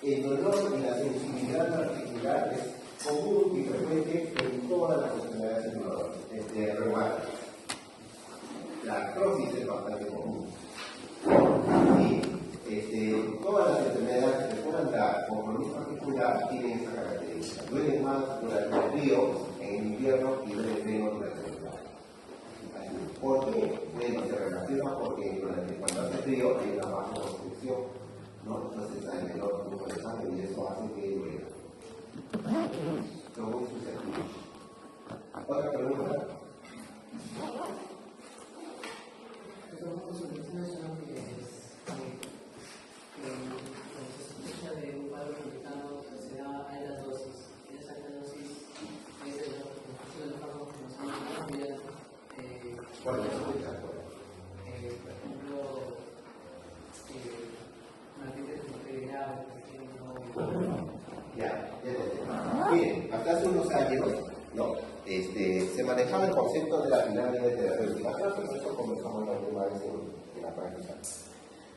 El dolor y la sensibilidad articular es común y frecuente en todas las enfermedades reumáticas. La artrosis es bastante común. Y todas las enfermedades que se puedan dar con compromiso articular tienen esa característica. Duelen más durante el frío, en el invierno, y duelen menos durante el verano. ¿Por qué? Bueno, se relaciona porque cuando hace frío hay una baja constricción, ¿no? Entonces hay menor flujo de sangre y eso hace que duela. Son muy susceptibles. ¿Otra pregunta? Cuando se escucha de un paro mexicano que se da a las dosis, y esa dosis es el fármaco que nos han cambiado. ¿Cuál es la pregunta? Por ejemplo, una gente grave, Ya. Miren, hasta hace unos años, ¿no? Se manejaba el concepto de la pirámide terapéutica. Creo que eso conversamos la última vez en la práctica.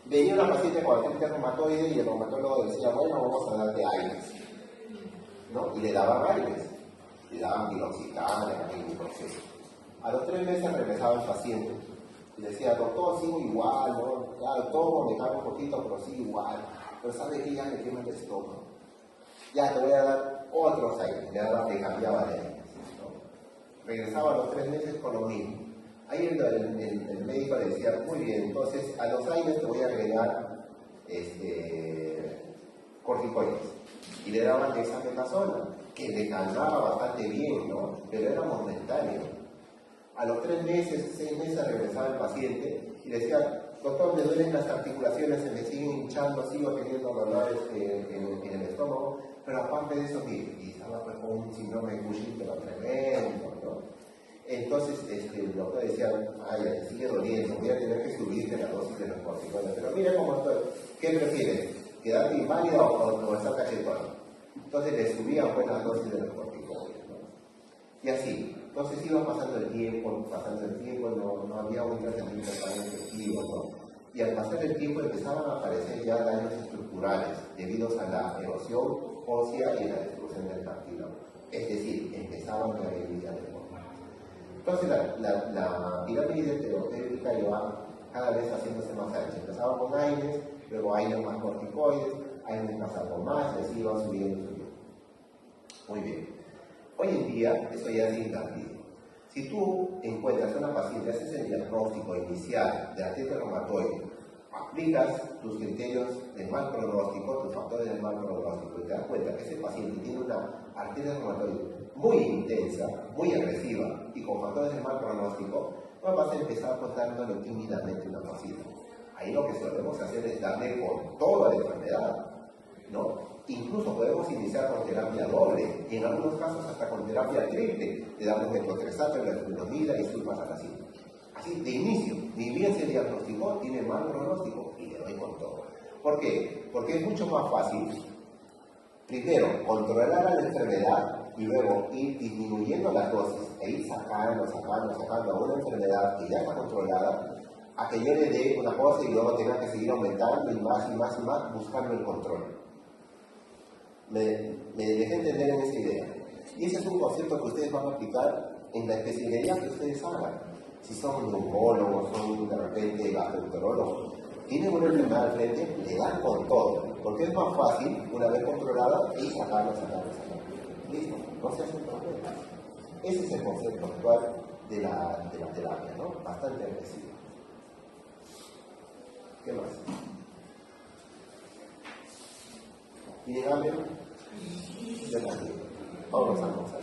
Venía una paciente con artritis reumatoide y el reumatólogo decía, bueno, vamos a darte aires, ¿no? Y le daban aires, le daban piloxicam, ibuprofeno. A los 3 meses regresaba el paciente y decía, doctor, sigo igual, ¿no? Claro, todo me cae un poquito, pero sigo igual. Pero sabe que ya me quema el estómago. Ya te voy a dar otros aires, le cambiaba de aire. Regresaba a los 3 meses con lo mismo. Ahí el médico le decía, muy bien, entonces a los años te voy a agregar corticoides. Y le daban dexametasona, que le calmaba bastante bien, ¿no? Pero era momentáneo. A los 3 meses, 6 meses regresaba el paciente y decía, doctor, me duelen las articulaciones, se me siguen hinchando, sigo teniendo dolores en el estómago, pero aparte de eso, mire, y estaba pues, con un síndrome de Cushing, pero tremendo, ¿no? Entonces el doctor decía, ay, sigue doliendo, voy a tener que subirte la dosis de los corticoides, pero mira cómo estoy, ¿qué prefieres? ¿Quedarte inválida o estar cachetón? Entonces le subían pues las dosis de los corticoides, ¿no? Y así, entonces iba pasando el tiempo, no había un tratamiento tan efectivo, ¿no? Y al pasar el tiempo empezaban a aparecer ya daños estructurales debido a la erosión ósea y la destrucción del cartílago. Es decir, empezaban a venir ya de forma. Entonces la pirámide terapéutica iba cada vez haciéndose más ancha. Empezaba con aires, luego aires más corticoides, aires más algo más, y así iba subiendo. Muy bien. Hoy en día eso ya es intangible. Si tú encuentras a una paciente, haces el diagnóstico inicial de artritis reumatoide, aplicas tus criterios de mal pronóstico, tus factores de mal pronóstico, y te das cuenta que ese paciente tiene una artritis reumatoide muy intensa, muy agresiva y con factores de mal pronóstico, no vas a empezar pues dándole tímidamente una pasita. Ahí lo que solemos hacer es darle con toda la enfermedad, ¿no? Incluso podemos iniciar con terapia doble y en algunos casos hasta con terapia triple. Le damos metotrexato, leflunomida y sulfasalazina. Así, de inicio, ni bien se diagnosticó, tiene mal pronóstico y le doy con todo. ¿Por qué? Porque es mucho más fácil, primero, controlar a la enfermedad y luego ir disminuyendo las dosis e ir sacando a una enfermedad que ya está controlada, a que yo le dé una cosa y luego tenga que seguir aumentando y más buscando el control. Me dejé entender en esa idea. Y ese es un concepto que ustedes van a aplicar en la especialidad que ustedes hagan. Si son neumólogos, son de repente gastroenterólogos, tienen una enfermedad al frente, le dan con todo. Porque es más fácil, una vez controlada, ir sacarlo. Listo, no se hace problema. Ese es el concepto actual de la terapia, ¿no? Bastante agresivo. ¿Qué más? ¿Tienen hambre? Yo también. Vamos a almorzar.